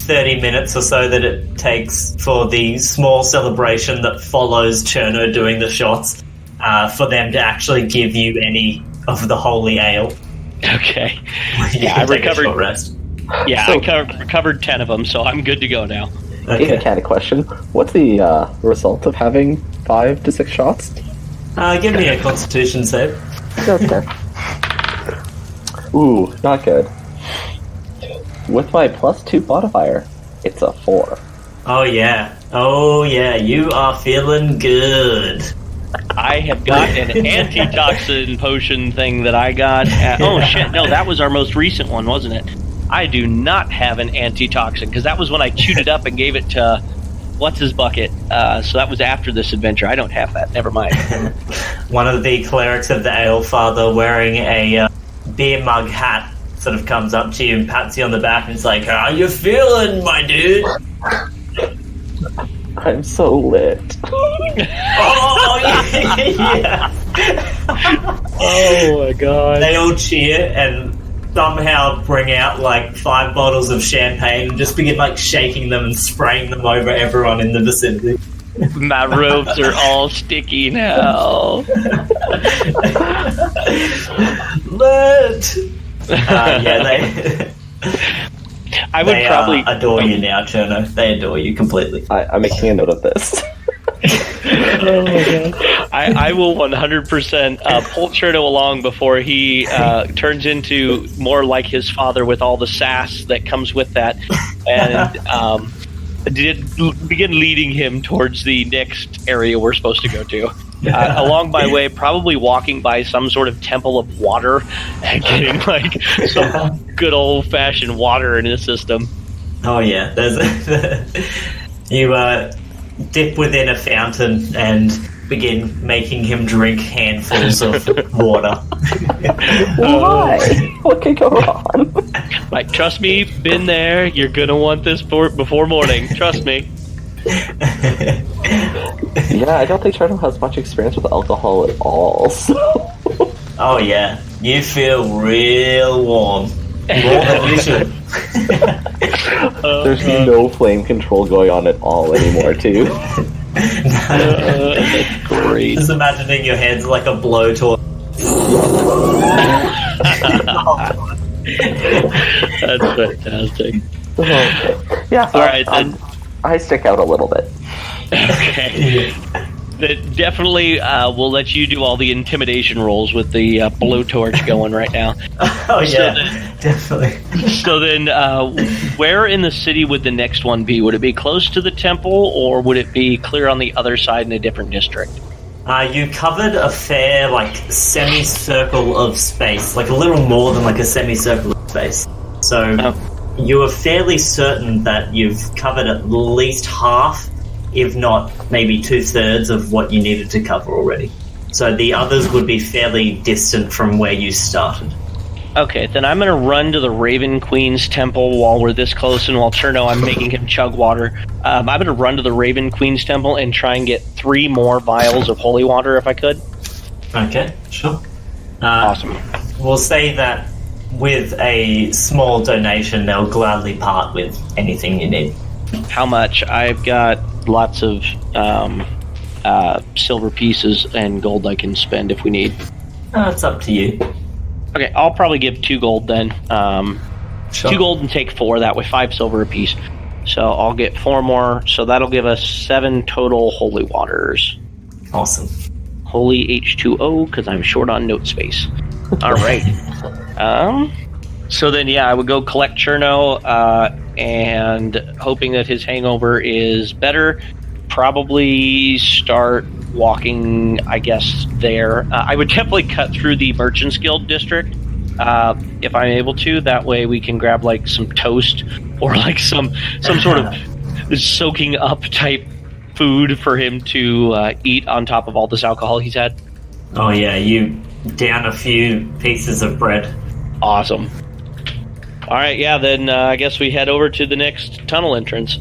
30 minutes or so that it takes for the small celebration that follows Cherno doing the shots, for them to actually give you any of the holy ale. Okay. Yeah, I recovered. Short rest. Yeah, I recovered 10 of them, so I'm good to go now. Okay. Kind of question. What's the result of having 5 to 6 shots? Give me a Constitution save. Okay. Ooh, not good. With my +2 modifier, it's a 4. Oh yeah, you are feeling good. I have got an antitoxin potion thing that I got. Oh shit, no, that was our most recent one, wasn't it? I do not have an antitoxin, because that was when I chewed it up and gave it to what's-his-bucket. So that was after this adventure. I don't have that, never mind. One of the clerics of the Alefather wearing a beer mug hat sort of comes up to you and pats you on the back and is like, how you feeling, my dude? I'm so lit. Oh, yeah. Oh my god. They all cheer and somehow bring out 5 bottles of champagne and just begin shaking them and spraying them over everyone in the vicinity. My robes are all sticky now. Lit! Yeah, I would probably adore you now, Cherno. They adore you completely. I'm making a note of this. Oh my god! I will 100% pull Cherno along before he turns into more like his father with all the sass that comes with that, and begin leading him towards the next area we're supposed to go to. Along my way, probably walking by some sort of temple of water and getting some good old-fashioned water in his system. Oh yeah, you dip within a fountain and begin making him drink handfuls of water. Why? What could go wrong? Trust me, been there. You're gonna want this before morning. Trust me. Yeah, I don't think Cherno has much experience with alcohol at all. So. Oh yeah, you feel real warm. More than you should. There's no flame control going on at all anymore, too. That's great. Just imagining your head's like a blowtorch. That's fantastic. Okay. Yeah, so all right, then. I stick out a little bit. Okay. That definitely will let you do all the intimidation rolls with the blowtorch going right now. Oh yeah, definitely. So then, where in the city would the next one be? Would it be close to the temple, or would it be clear on the other side in a different district? You covered a fair, semicircle of space, a little more than a semicircle of space. So you are fairly certain that you've covered at least half, if not maybe 2/3 of what you needed to cover already. So the others would be fairly distant from where you started. Okay, then I'm going to run to the Raven Queen's temple while we're this close, and while Cherno, I'm making him chug water. I'm going to run to the Raven Queen's temple and try and get 3 more vials of holy water if I could. Okay, sure. Awesome. We'll say that with a small donation, they'll gladly part with anything you need. How much? I've got lots of silver pieces and gold I can spend if we need. It's up to you. Okay, I'll probably give 2 gold then. Sure. 2 gold and take 4, that way 5 silver apiece. So I'll get 4 more, so that'll give us 7 total holy waters. Awesome. Holy H2O, because I'm short on note space. Alright. So then, yeah, I would go collect Cherno, and hoping that his hangover is better, probably start walking, I guess, there. I would definitely cut through the Merchants Guild district, if I'm able to. That way we can grab, like, some toast or, like, some sort of soaking up type food for him to eat on top of all this alcohol he's had. Oh, yeah, you down a few pieces of bread. Awesome. All right, yeah, then I guess we head over to the next tunnel entrance.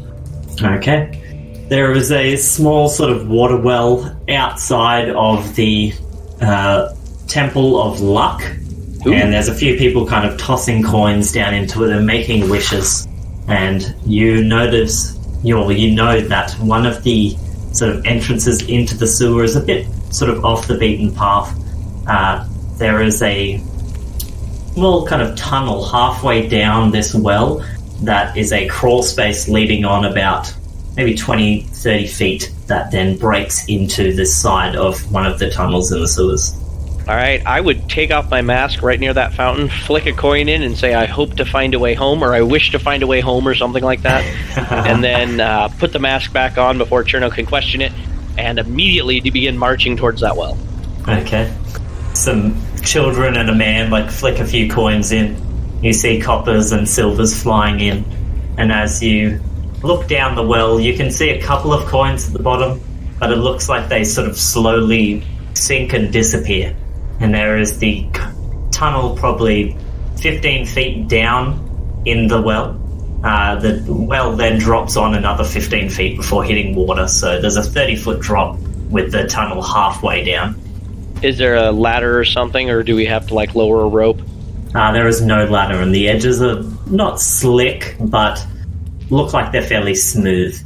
Okay. There is a small sort of water well outside of the Temple of Luck. Ooh. And there's a few people kind of tossing coins down into it and making wishes. And you know that one of the sort of entrances into the sewer is a bit sort of off the beaten path. There is a small kind of tunnel halfway down this well that is a crawl space leading on about maybe 20, 30 feet that then breaks into the side of one of the tunnels in the sewers. All right, I would take off my mask right near that fountain, flick a coin in, and say, I hope to find a way home, or I wish to find a way home, or something like that. And then put the mask back on before Cherno can question it, and immediately to begin marching towards that well. Okay. Some children and a man, like, flick a few coins in. You see coppers and silvers flying in. And as you look down the well, you can see a couple of coins at the bottom, but it looks like they sort of slowly sink and disappear. And there is the tunnel probably 15 feet down in the well. The well then drops on another 15 feet before hitting water, so there's a 30-foot drop with the tunnel halfway down. Is there a ladder or something, or do we have to, like, lower a rope? There is no ladder, and the edges are not slick, but look like they're fairly smooth.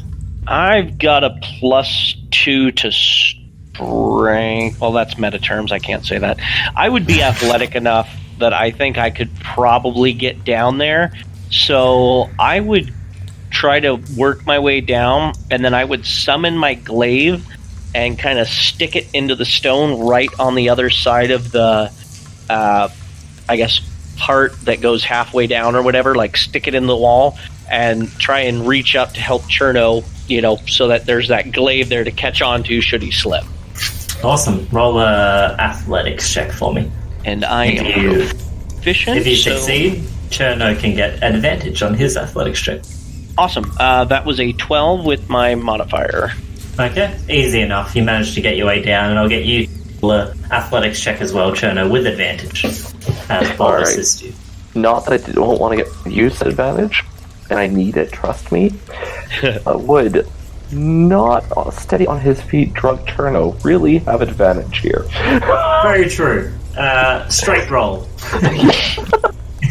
I've got a +2 to strength. Well, that's meta terms. I can't say that. I would be athletic enough that I think I could probably get down there. So I would try to work my way down, and then I would summon my glaive and kind of stick it into the stone right on the other side of the, I guess, part that goes halfway down or whatever. Like, stick it in the wall and try and reach up to help Cherno, so that there's that glaive there to catch onto should he slip. Awesome. Roll a athletics check for me. And I am proficient. If you succeed, Cherno can get advantage on his athletics check. Awesome. That was a 12 with my modifier. Okay, easy enough. You managed to get your way down, and I'll get you an athletics check as well, Cherno, with advantage. As Bob assists you. Not that I don't want to get used to advantage, and I need it, trust me. Would not steady on his feet drunk Cherno really have advantage here? Very true. Straight roll.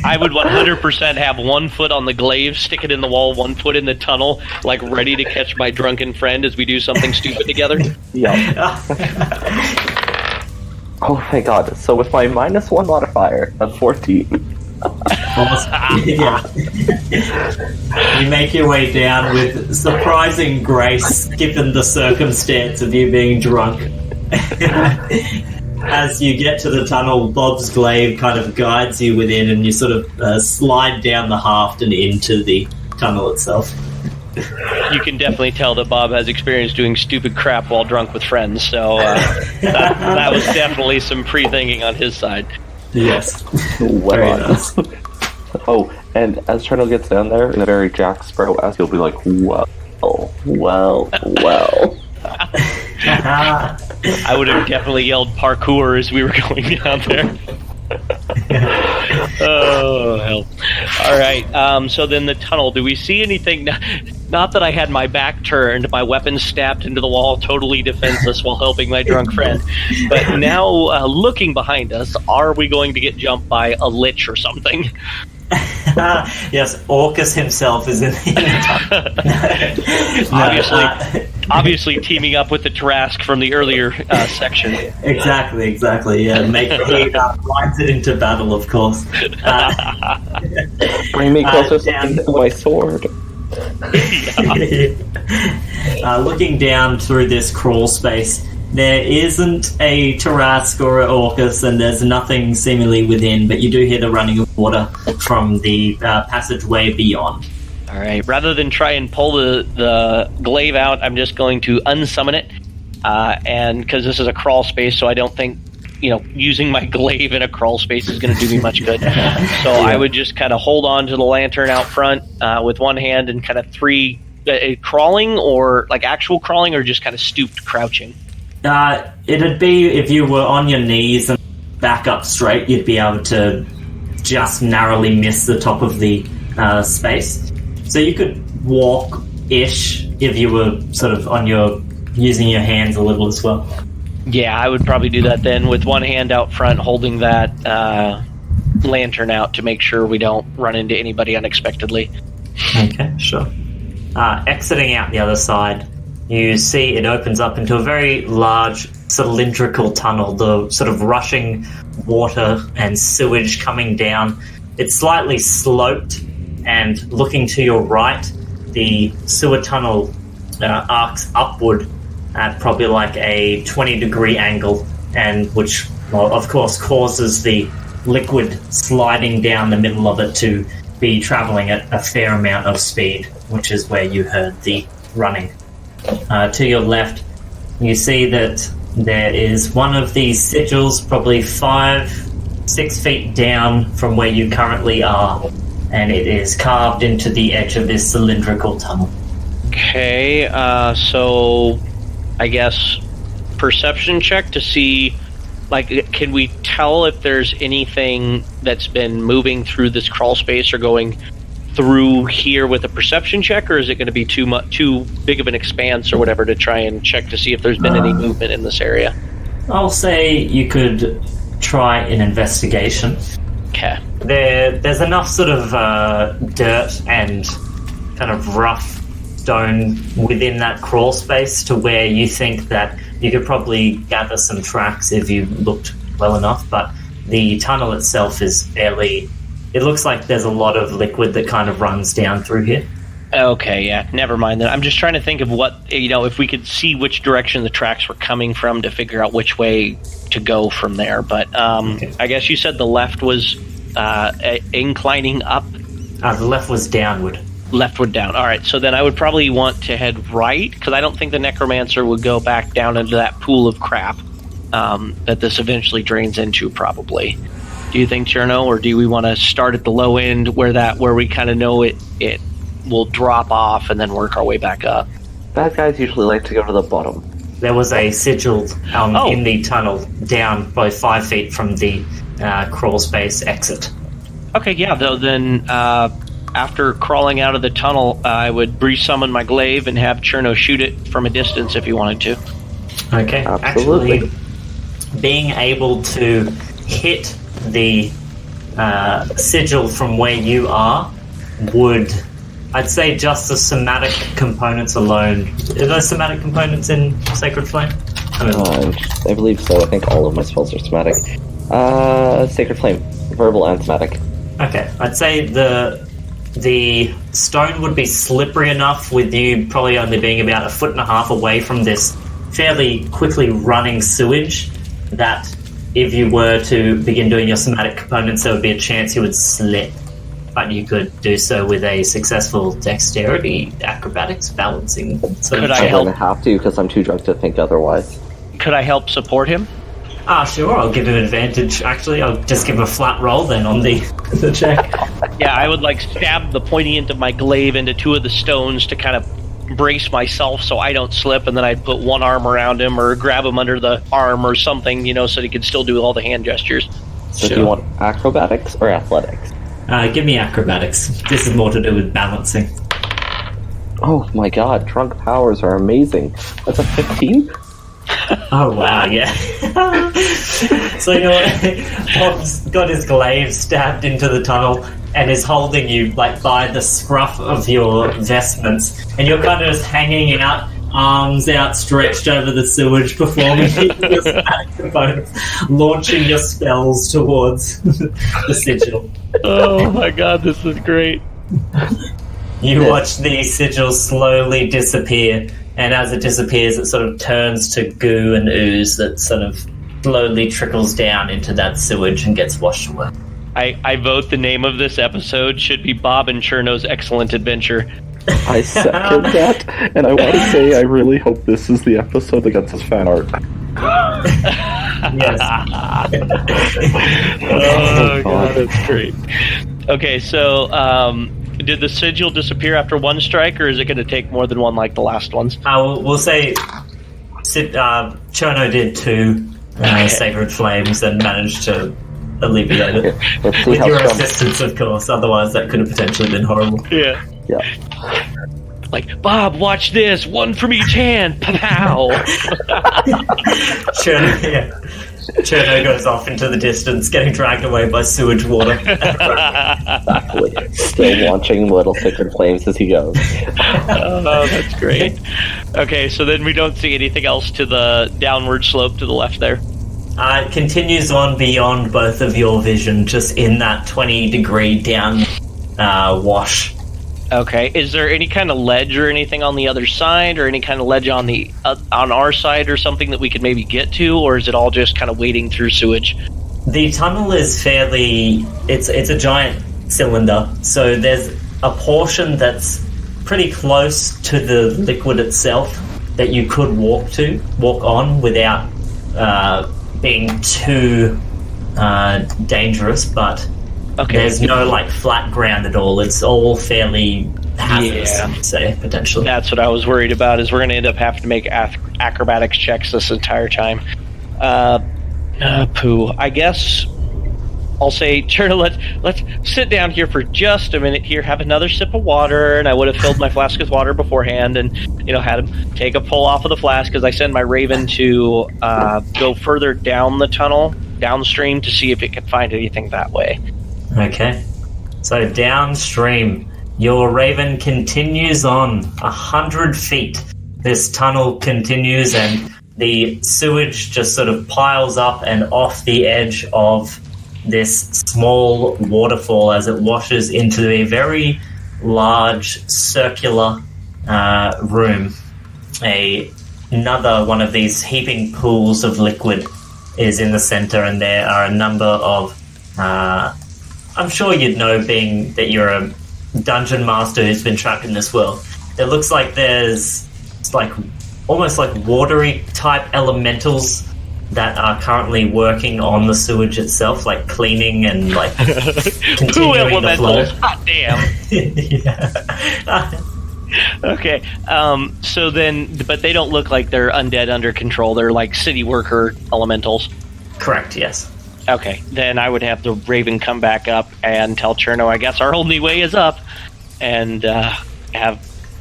I would 100% have 1 foot on the glaive, stick it in the wall, 1 foot in the tunnel, like ready to catch my drunken friend as we do something stupid together. Yeah. Oh my god. So with my -1 modifier of 14. Yeah. You make your way down with surprising grace, given the circumstance of you being drunk. As you get to the tunnel, Bob's glaive kind of guides you within, and you sort of slide down the haft and into the tunnel itself. You can definitely tell that Bob has experience doing stupid crap while drunk with friends, so that was definitely some pre-thinking on his side. Yes. Well, nice. Oh, and as Cherno gets down there, in a very Jack Sparrow-esque, he'll be like, well. I would have definitely yelled parkour as we were going down there. Oh, hell. All right. So then the tunnel. Do we see anything? Not that I had my back turned, my weapon stabbed into the wall, totally defenseless while helping my drunk friend. But now, looking behind us, are we going to get jumped by a lich or something? Yes, Orcus himself is in the Obviously teaming up with the Tarrasque from the earlier section. Exactly. Yeah, he rides it into battle, of course. Bring me closer to my sword. Looking down through this crawl space, there isn't a Tarrasque or an Orcus, and there's nothing seemingly within, but you do hear the running of water from the passageway beyond. All right. Rather than try and pull the glaive out, I'm just going to unsummon it, and because this is a crawl space, so I don't think using my glaive in a crawl space is going to do me much good. So I would just kind of hold on to the lantern out front with one hand and kind of three crawling, or like actual crawling, or just kind of stooped crouching. It'd be if you were on your knees and back up straight, you'd be able to just narrowly miss the top of the space. So you could walk-ish if you were sort of using your hands a little as well. Yeah, I would probably do that then, with one hand out front holding that lantern out to make sure we don't run into anybody unexpectedly. Okay, sure. Exiting out the other side, you see it opens up into a very large cylindrical tunnel, the sort of rushing water and sewage coming down. It's slightly sloped, and looking to your right, the sewer tunnel arcs upward at probably like a 20-degree angle, and which, well, of course, causes the liquid sliding down the middle of it to be traveling at a fair amount of speed, which is where you heard the running. To your left, you see that there is one of these sigils, probably 5-6 feet down from where you currently are, and it is carved into the edge of this cylindrical tunnel. Okay, so I guess perception check to see, like, can we tell if there's anything that's been moving through this crawl space or going through here with a perception check, or is it going to be too big of an expanse or whatever to try and check to see if there's been any movement in this area? I'll say you could try an investigation. Okay. There's enough sort of dirt and kind of rough stone within that crawl space to where you think that you could probably gather some tracks if you looked well enough, but the tunnel itself is fairly... It looks like there's a lot of liquid that kind of runs down through here. Okay, yeah, never mind then. I'm just trying to think of what, if we could see which direction the tracks were coming from to figure out which way to go from there. But okay. I guess you said the left was inclining up? The left was downward. Leftward down. All right, so then I would probably want to head right, because I don't think the necromancer would go back down into that pool of crap that this eventually drains into, probably. Do you think, Cherno, or do we want to start at the low end where we kind of know it will drop off and then work our way back up? Bad guys usually like to go to the bottom. There was a sigil in the tunnel down by 5 feet from the crawl space exit. Okay, yeah, then after crawling out of the tunnel, I would re-summon my glaive and have Cherno shoot it from a distance if he wanted to. Okay, absolutely. Actually, being able to hit the sigil from where you are would, I'd say, just the somatic components alone. Are those somatic components in Sacred Flame? I believe so. I think all of my spells are somatic. Sacred Flame, verbal and somatic. Okay, I'd say the stone would be slippery enough with you probably only being about 1.5 feet away from this fairly quickly running sewage that if you were to begin doing your somatic components, there would be a chance you would slip. But you could do so with a successful dexterity, acrobatics, balancing. Could I help? I have to because I'm too drunk to think otherwise. Could I help support him? Sure, I'll give him advantage, actually. I'll just give him a flat roll then on the check. Yeah, I would stab the pointy end of my glaive into two of the stones to kind of brace myself so I don't slip, and then I'd put one arm around him or grab him under the arm or something, so he could still do all the hand gestures. So Sure. do you want acrobatics or athletics? Give me acrobatics. This is more to do with balancing. Oh my god, drunk powers are amazing. That's a 15? Oh wow, yeah. So you know what? Bob's got his glaive stabbed into the tunnel and is holding you like by the scruff of your vestments, and you're kind of just hanging out, arms outstretched over the sewage, performing your saxophone, launching your spells towards the sigil. Oh my god, this is great. You watch the sigil slowly disappear, and as it disappears, it sort of turns to goo and ooze that sort of slowly trickles down into that sewage and gets washed away. I vote the name of this episode should be Bob and Cherno's Excellent Adventure. I second that, and I want to say I really hope this is the episode that gets us fan art. Yes. Oh god, that's great. Okay, so did the sigil disappear after one strike, or is it going to take more than one like the last ones? We'll say Cherno did 2 sacred flames and managed to alleviate it. Okay, let's see With how your strong. assistance, of course, otherwise that could have potentially been horrible. Yeah. Yeah. Like, Bob, watch this! One from each hand! Pow! Cherno goes off into the distance, getting dragged away by sewage water. Exactly. Still launching little sacred flames as he goes. Oh, that's great. Okay, so then we don't see anything else to the downward slope to the left there. It continues on beyond both of your vision, just in that 20-degree down wash. Okay, is there any kind of ledge or anything on the other side, or any kind of ledge on the on our side, or something that we could maybe get to, or is it all just kind of wading through sewage? The tunnel is fairly... It's a giant cylinder, so there's a portion that's pretty close to the liquid itself that you could walk on without being too dangerous, but there's no like flat ground at all. It's all fairly hazardous, I'd say, potentially. That's what I was worried about, is we're going to end up having to make acrobatics checks this entire time. Pooh. I guess I'll say, Cherno, let's sit down here for just a minute here, have another sip of water, and I would have filled my flask with water beforehand and, had him take a pull off of the flask, because I send my raven to go further down the tunnel, downstream, to see if it can find anything that way. Okay. So downstream, your raven continues on 100 feet. This tunnel continues, and the sewage just sort of piles up and off the edge of this small waterfall as it washes into a very large circular room. Another one of these heaping pools of liquid is in the center, and there are a number of I'm sure you'd know, being that you're a dungeon master who's been trapped in this world. It looks like there's almost like watery type elementals that are currently working on the sewage itself, like cleaning and like continuing the flow. Hot damn. Yeah. Okay, so then, but they don't look like they're undead under control. They're like city worker elementals. Correct, yes. Okay, then I would have the raven come back up and tell Cherno, I guess our only way is up, and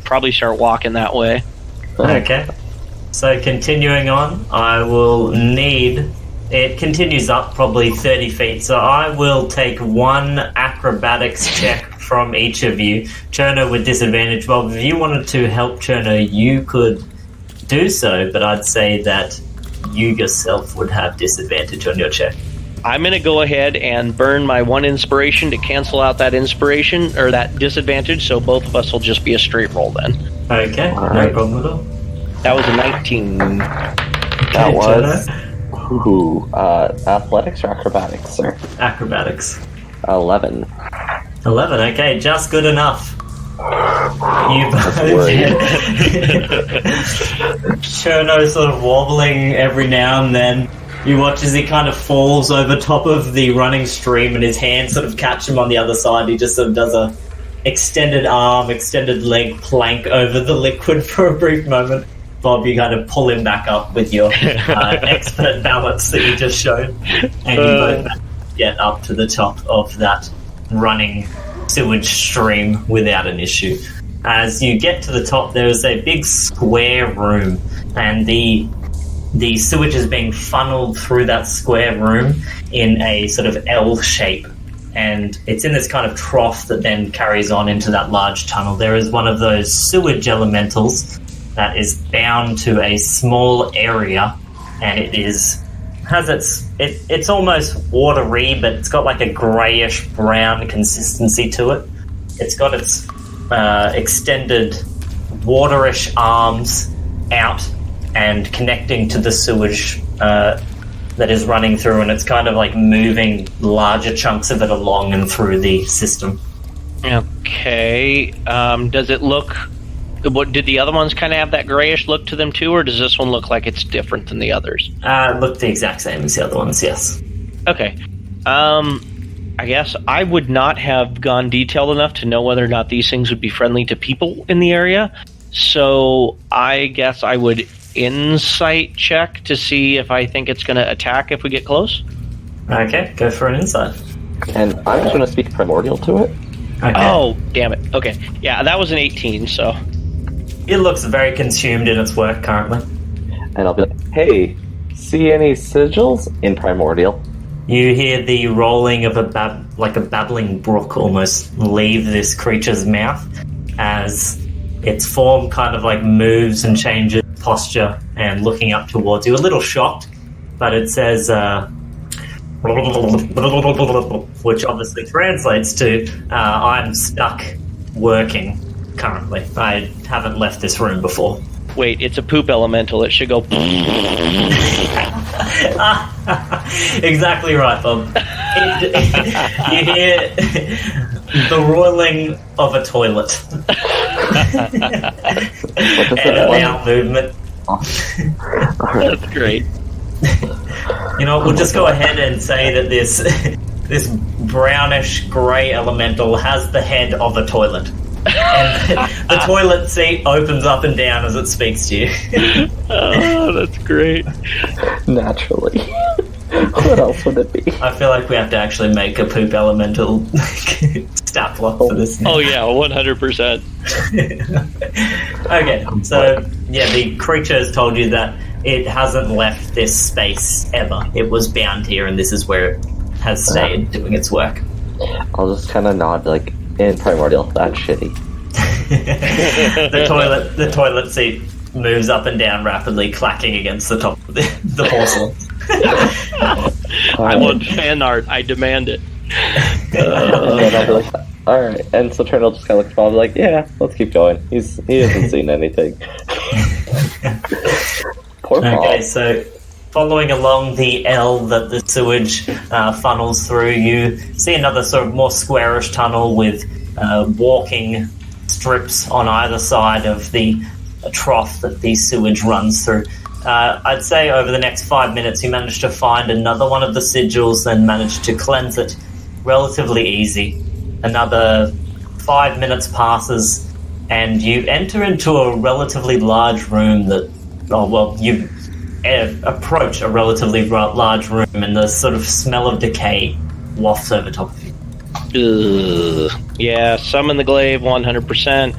probably start walking that way. Okay. So continuing on, I will need... It continues up probably 30 feet, so I will take one acrobatics check from each of you. Cherno with disadvantage. Well, if you wanted to help Cherno, you could do so, but I'd say that you yourself would have disadvantage on your check. I'm going to go ahead and burn my one inspiration to cancel out that inspiration, or that disadvantage, so both of us will just be a straight roll then. Okay, All no right. problem at all. That was a 19. That was... Ooh, athletics or acrobatics, sir? Acrobatics. 11. 11, okay, just good enough. You both Cherno sort of wobbling every now and then. You watch as he kind of falls over top of the running stream, and his hands sort of catch him on the other side. He just sort of does a extended arm, extended leg plank over the liquid for a brief moment. Bob, you kind of pull him back up with your expert balance that you just showed. And you both get up to the top of that running sewage stream without an issue. As you get to the top, there is a big square room, and the sewage is being funneled through that square room in a sort of L shape, and it's in this kind of trough that then carries on into that large tunnel. There is one of those sewage elementals that is bound to a small area, and it's almost watery, but it's got like a greyish brown consistency to it. It's got its extended waterish arms out and connecting to the sewage that is running through, and it's kind of like moving larger chunks of it along and through the system. Okay. Does it look... What did the other ones kind of have that grayish look to them too, or does this one look like it's different than the others? It looked the exact same as the other ones, yes. Okay. I guess I would not have gone detailed enough to know whether or not these things would be friendly to people in the area, so I guess I would insight check to see if I think it's going to attack if we get close. Okay, go for an insight. And I'm just going to speak primordial to it. Okay. Oh, damn it. Okay. Yeah, that was an 18, so... It looks very consumed in its work currently. And I'll be like, hey, see any sigils in primordial? You hear the rolling of a babbling brook almost leave this creature's mouth as its form kind of like moves and changes posture and looking up towards you, a little shocked, but it says, which obviously translates to, I'm stuck working currently. I haven't left this room before. Wait, it's a poop elemental. It should go... Exactly right, Bob. You hear the roiling of a toilet. And a bowel movement. That's great. You know, we'll just go ahead and say that this brownish grey elemental has the head of a toilet. And the toilet seat opens up and down as it speaks to you. Oh, that's great. Naturally. What else would it be? I feel like we have to actually make a poop elemental stapler for this. Oh yeah, 100%. Okay, so yeah, the creature has told you that it hasn't left this space ever. It was bound here, and this is where it has stayed doing its work. I'll just kind of nod, like, in primordial, that's shitty. The toilet seat moves up and down rapidly, clacking against the top of the porcelain. I want fan art. I demand it. And I'll be like, alright. And so Cherno just kind of looks at Bob like, yeah, let's keep going. He hasn't seen anything. Poor Bob. Okay, so following along the L that the sewage funnels through, you see another sort of more squarish tunnel with walking strips on either side of the trough that the sewage runs through. I'd say over the next 5 minutes you manage to find another one of the sigils, then manage to cleanse it relatively easy. Another 5 minutes passes and you enter into a relatively large room that, you approach a relatively large room and the sort of smell of decay wafts over top of you. Ugh. Yeah, summon the glaive 100%.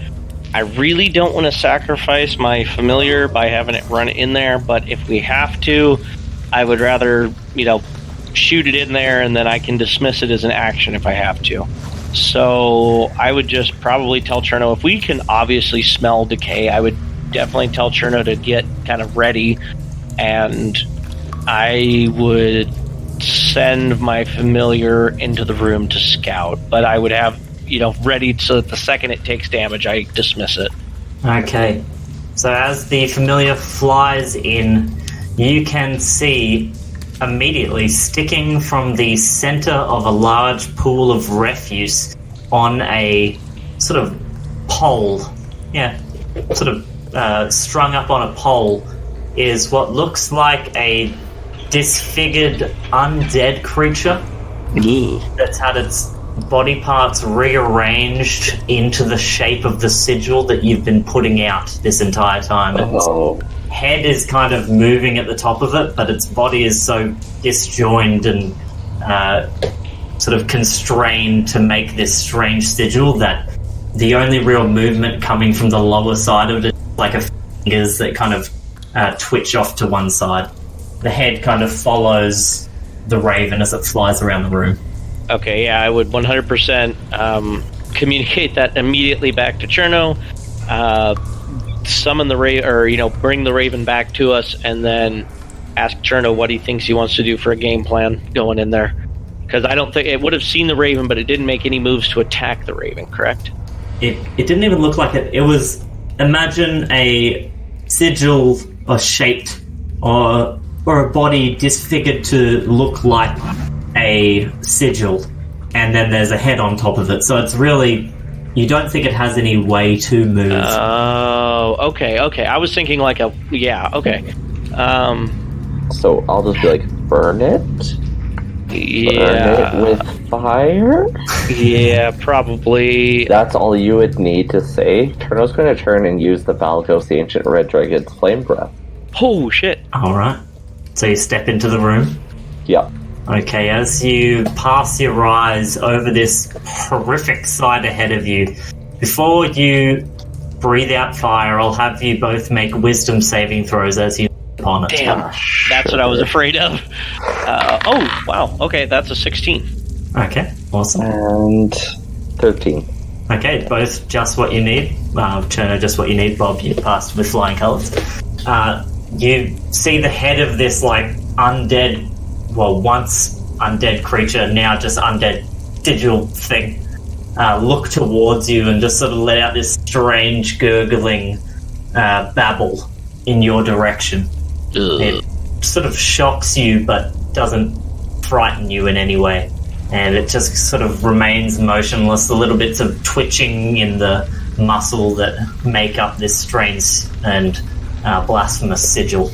I really don't want to sacrifice my familiar by having it run in there, but if we have to, I would rather, shoot it in there and then I can dismiss it as an action if I have to. So I would just probably tell Cherno, if we can obviously smell decay, I would definitely tell Cherno to get kind of ready, and I would send my familiar into the room to scout, but I would have, ready so that the second it takes damage, I dismiss it. Okay. So as the familiar flies in, you can see immediately sticking from the center of a large pool of refuse on a sort of pole. Yeah, sort of strung up on a pole is what looks like a disfigured undead creature that's had its body parts rearranged into the shape of the sigil that you've been putting out this entire time. Its head is kind of moving at the top of it, but its body is so disjoined and sort of constrained to make this strange sigil that the only real movement coming from the lower side of it is like a fingers that kind of twitch off to one side. The head kind of follows the raven as it flies around the room. Okay, yeah, I would 100% communicate that immediately back to Cherno, summon the raven, or bring the raven back to us, and then ask Cherno what he thinks he wants to do for a game plan going in there. Because I don't think it would have seen the raven, but it didn't make any moves to attack the raven, correct? It didn't even look like it. It was, imagine a sigil or shaped or a body disfigured to look like a sigil, and then there's a head on top of it. So it's really, you don't think it has any way to move. Oh, okay. I was thinking like okay. So I'll just be like, burn it? Yeah. Burn it with fire? Yeah, probably. That's all you would need to say. Cherno's going to turn and use the Valgos, the Ancient Red Dragon's Flame Breath. Oh, shit. Alright. So you step into the room. Yep. Okay, as you pass your eyes over this horrific sight ahead of you, before you breathe out fire, I'll have you both make wisdom saving throws as you upon it. Damn, that's what I was afraid of. Oh, wow. Okay, that's a 16. Okay, awesome. And 13. Okay, both just what you need. Cherno, just what you need. Bob, you passed with flying colours. You see the head of this, undead, once undead creature, now just undead sigil thing, look towards you and just sort of let out this strange gurgling babble in your direction. Ugh. It sort of shocks you but doesn't frighten you in any way, and it just sort of remains motionless, the little bits of twitching in the muscle that make up this strange and blasphemous sigil.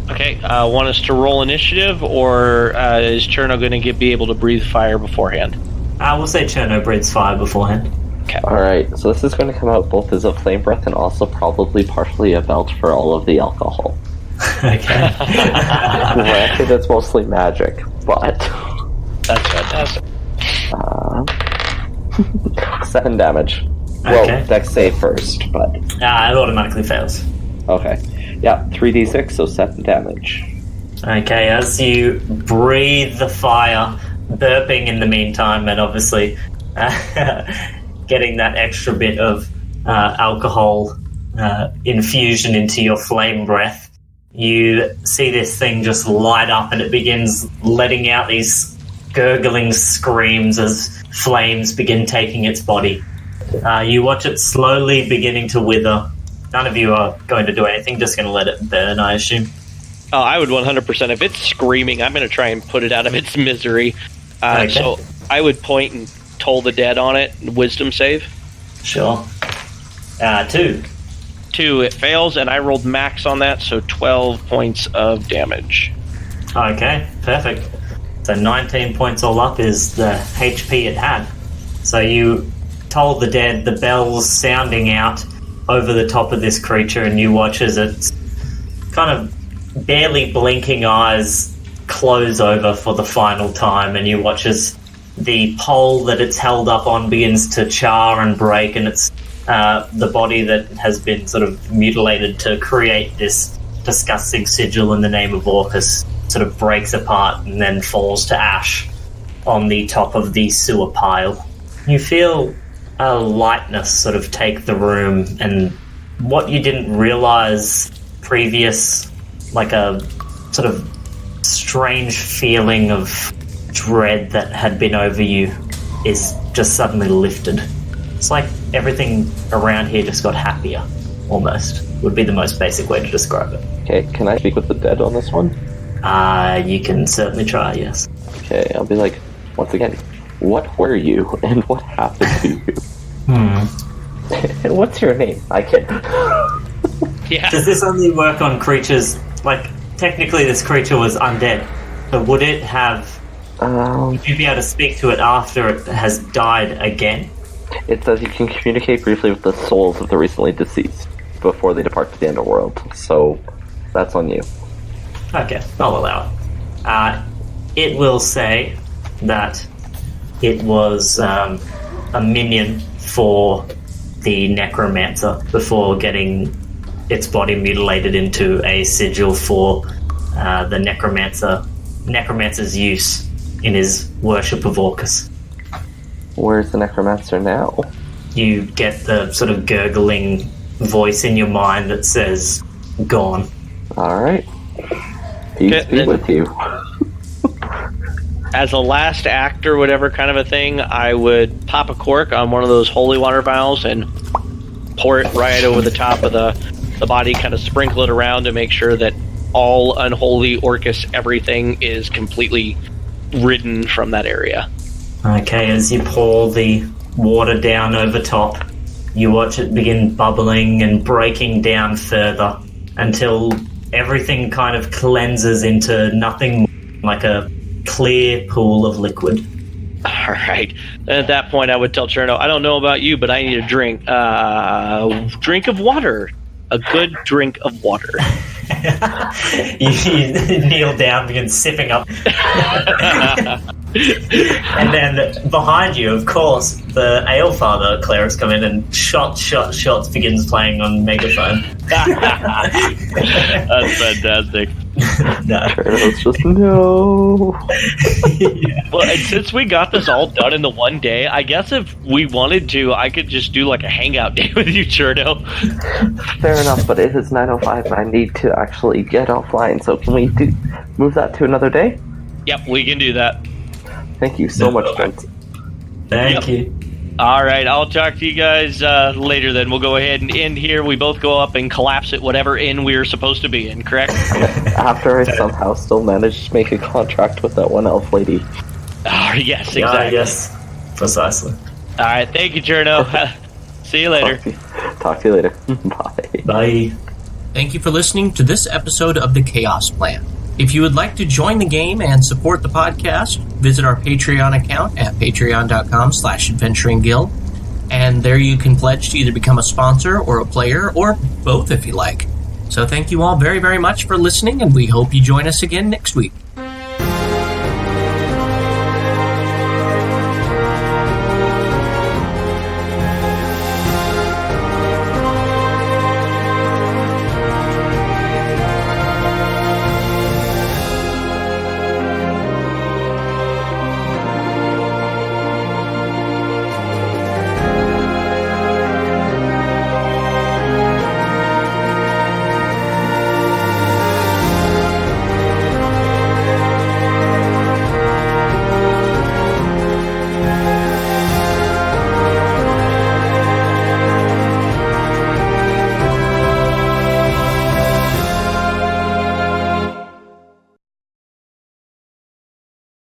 Okay, want us to roll initiative, or is Cherno going to be able to breathe fire beforehand? We'll say Cherno breathes fire beforehand. Okay. Alright, so this is going to come out both as a flame breath and also probably partially a belt for all of the alcohol. Okay. Granted, it's mostly magic, but... That's fantastic. 7 damage. Okay. Well, dex save first, but... It automatically fails. Okay. Yeah, 3d6, so 7 damage. Okay, as you breathe the fire, burping in the meantime, and obviously getting that extra bit of alcohol infusion into your flame breath, you see this thing just light up, and it begins letting out these gurgling screams as flames begin taking its body. You watch it slowly beginning to wither. None of you are going to do anything, just going to let it burn, I assume. Oh, I would 100%. If it's screaming, I'm going to try and put it out of its misery. Okay. So I would point and toll the dead on it. Wisdom save. Sure. 2. 2, it fails, and I rolled max on that, so 12 points of damage. Okay, perfect. So 19 points all up is the HP it had. So you told the dead, the bells sounding out over the top of this creature, and you watch as its kind of barely blinking eyes close over for the final time, and you watch as the pole that it's held up on begins to char and break, and it's the body that has been sort of mutilated to create this disgusting sigil in the name of Orcus sort of breaks apart and then falls to ash on the top of the sewer pile. You feel a lightness sort of take the room, and what you didn't realize previous, like a sort of strange feeling of dread that had been over you, is just suddenly lifted. It's like everything around here just got happier, almost, would be the most basic way to describe it. Okay, can I speak with the dead on this one? You can certainly try, yes. Okay, I'll be like, once again, what were you, and what happened to you? And what's your name? I can't... Yeah. Does this only work on creatures, technically this creature was undead, but would it have... would you be able to speak to it after it has died again? It says you can communicate briefly with the souls of the recently deceased before they depart to the underworld, so that's on you. Okay, I'll allow it. It will say, that it was a minion for the necromancer before getting its body mutilated into a sigil for the necromancer's use in his worship of Orcus. Where's the necromancer now? You get the sort of gurgling voice in your mind that says, "Gone." Alright. Peace be with you. As a last act or whatever kind of a thing, I would pop a cork on one of those holy water vials and pour it right over the top of the body, kind of sprinkle it around to make sure that all unholy Orcus everything is completely ridden from that area. Okay, as you pour the water down over top, you watch it begin bubbling and breaking down further until everything kind of cleanses into nothing more like a clear pool of liquid. All right. At that point, I would tell Cherno, I don't know about you, but I need a drink. Drink of water. A good drink of water. you kneel down, begin sipping up. And then behind you, of course, the Alefather clerics come in and shots begins playing on megaphone. That's fantastic. No. It's just no. Yeah. Well, and since we got this all done in the one day, I guess if we wanted to, I could just do like a hangout day with you, Cherno. Fair enough, but it is 9:05 and I need to actually get offline, so can we move that to another day? Yep, we can do that. Thank you so much, Vince. Thank you. All right, I'll talk to you guys later then. We'll go ahead and end here. We both go up and collapse at whatever inn we're supposed to be in, correct? After I somehow still managed to make a contract with that one elf lady. Oh, yes, exactly. Yes, precisely. All right, thank you, Cherno. See you later. Talk to you later. Bye. Bye. Thank you for listening to this episode of The Chaos Plan. If you would like to join the game and support the podcast, visit our Patreon account at patreon.com/adventuringguild, and there you can pledge to either become a sponsor or a player, or both if you like. So thank you all very, very much for listening, and we hope you join us again next week.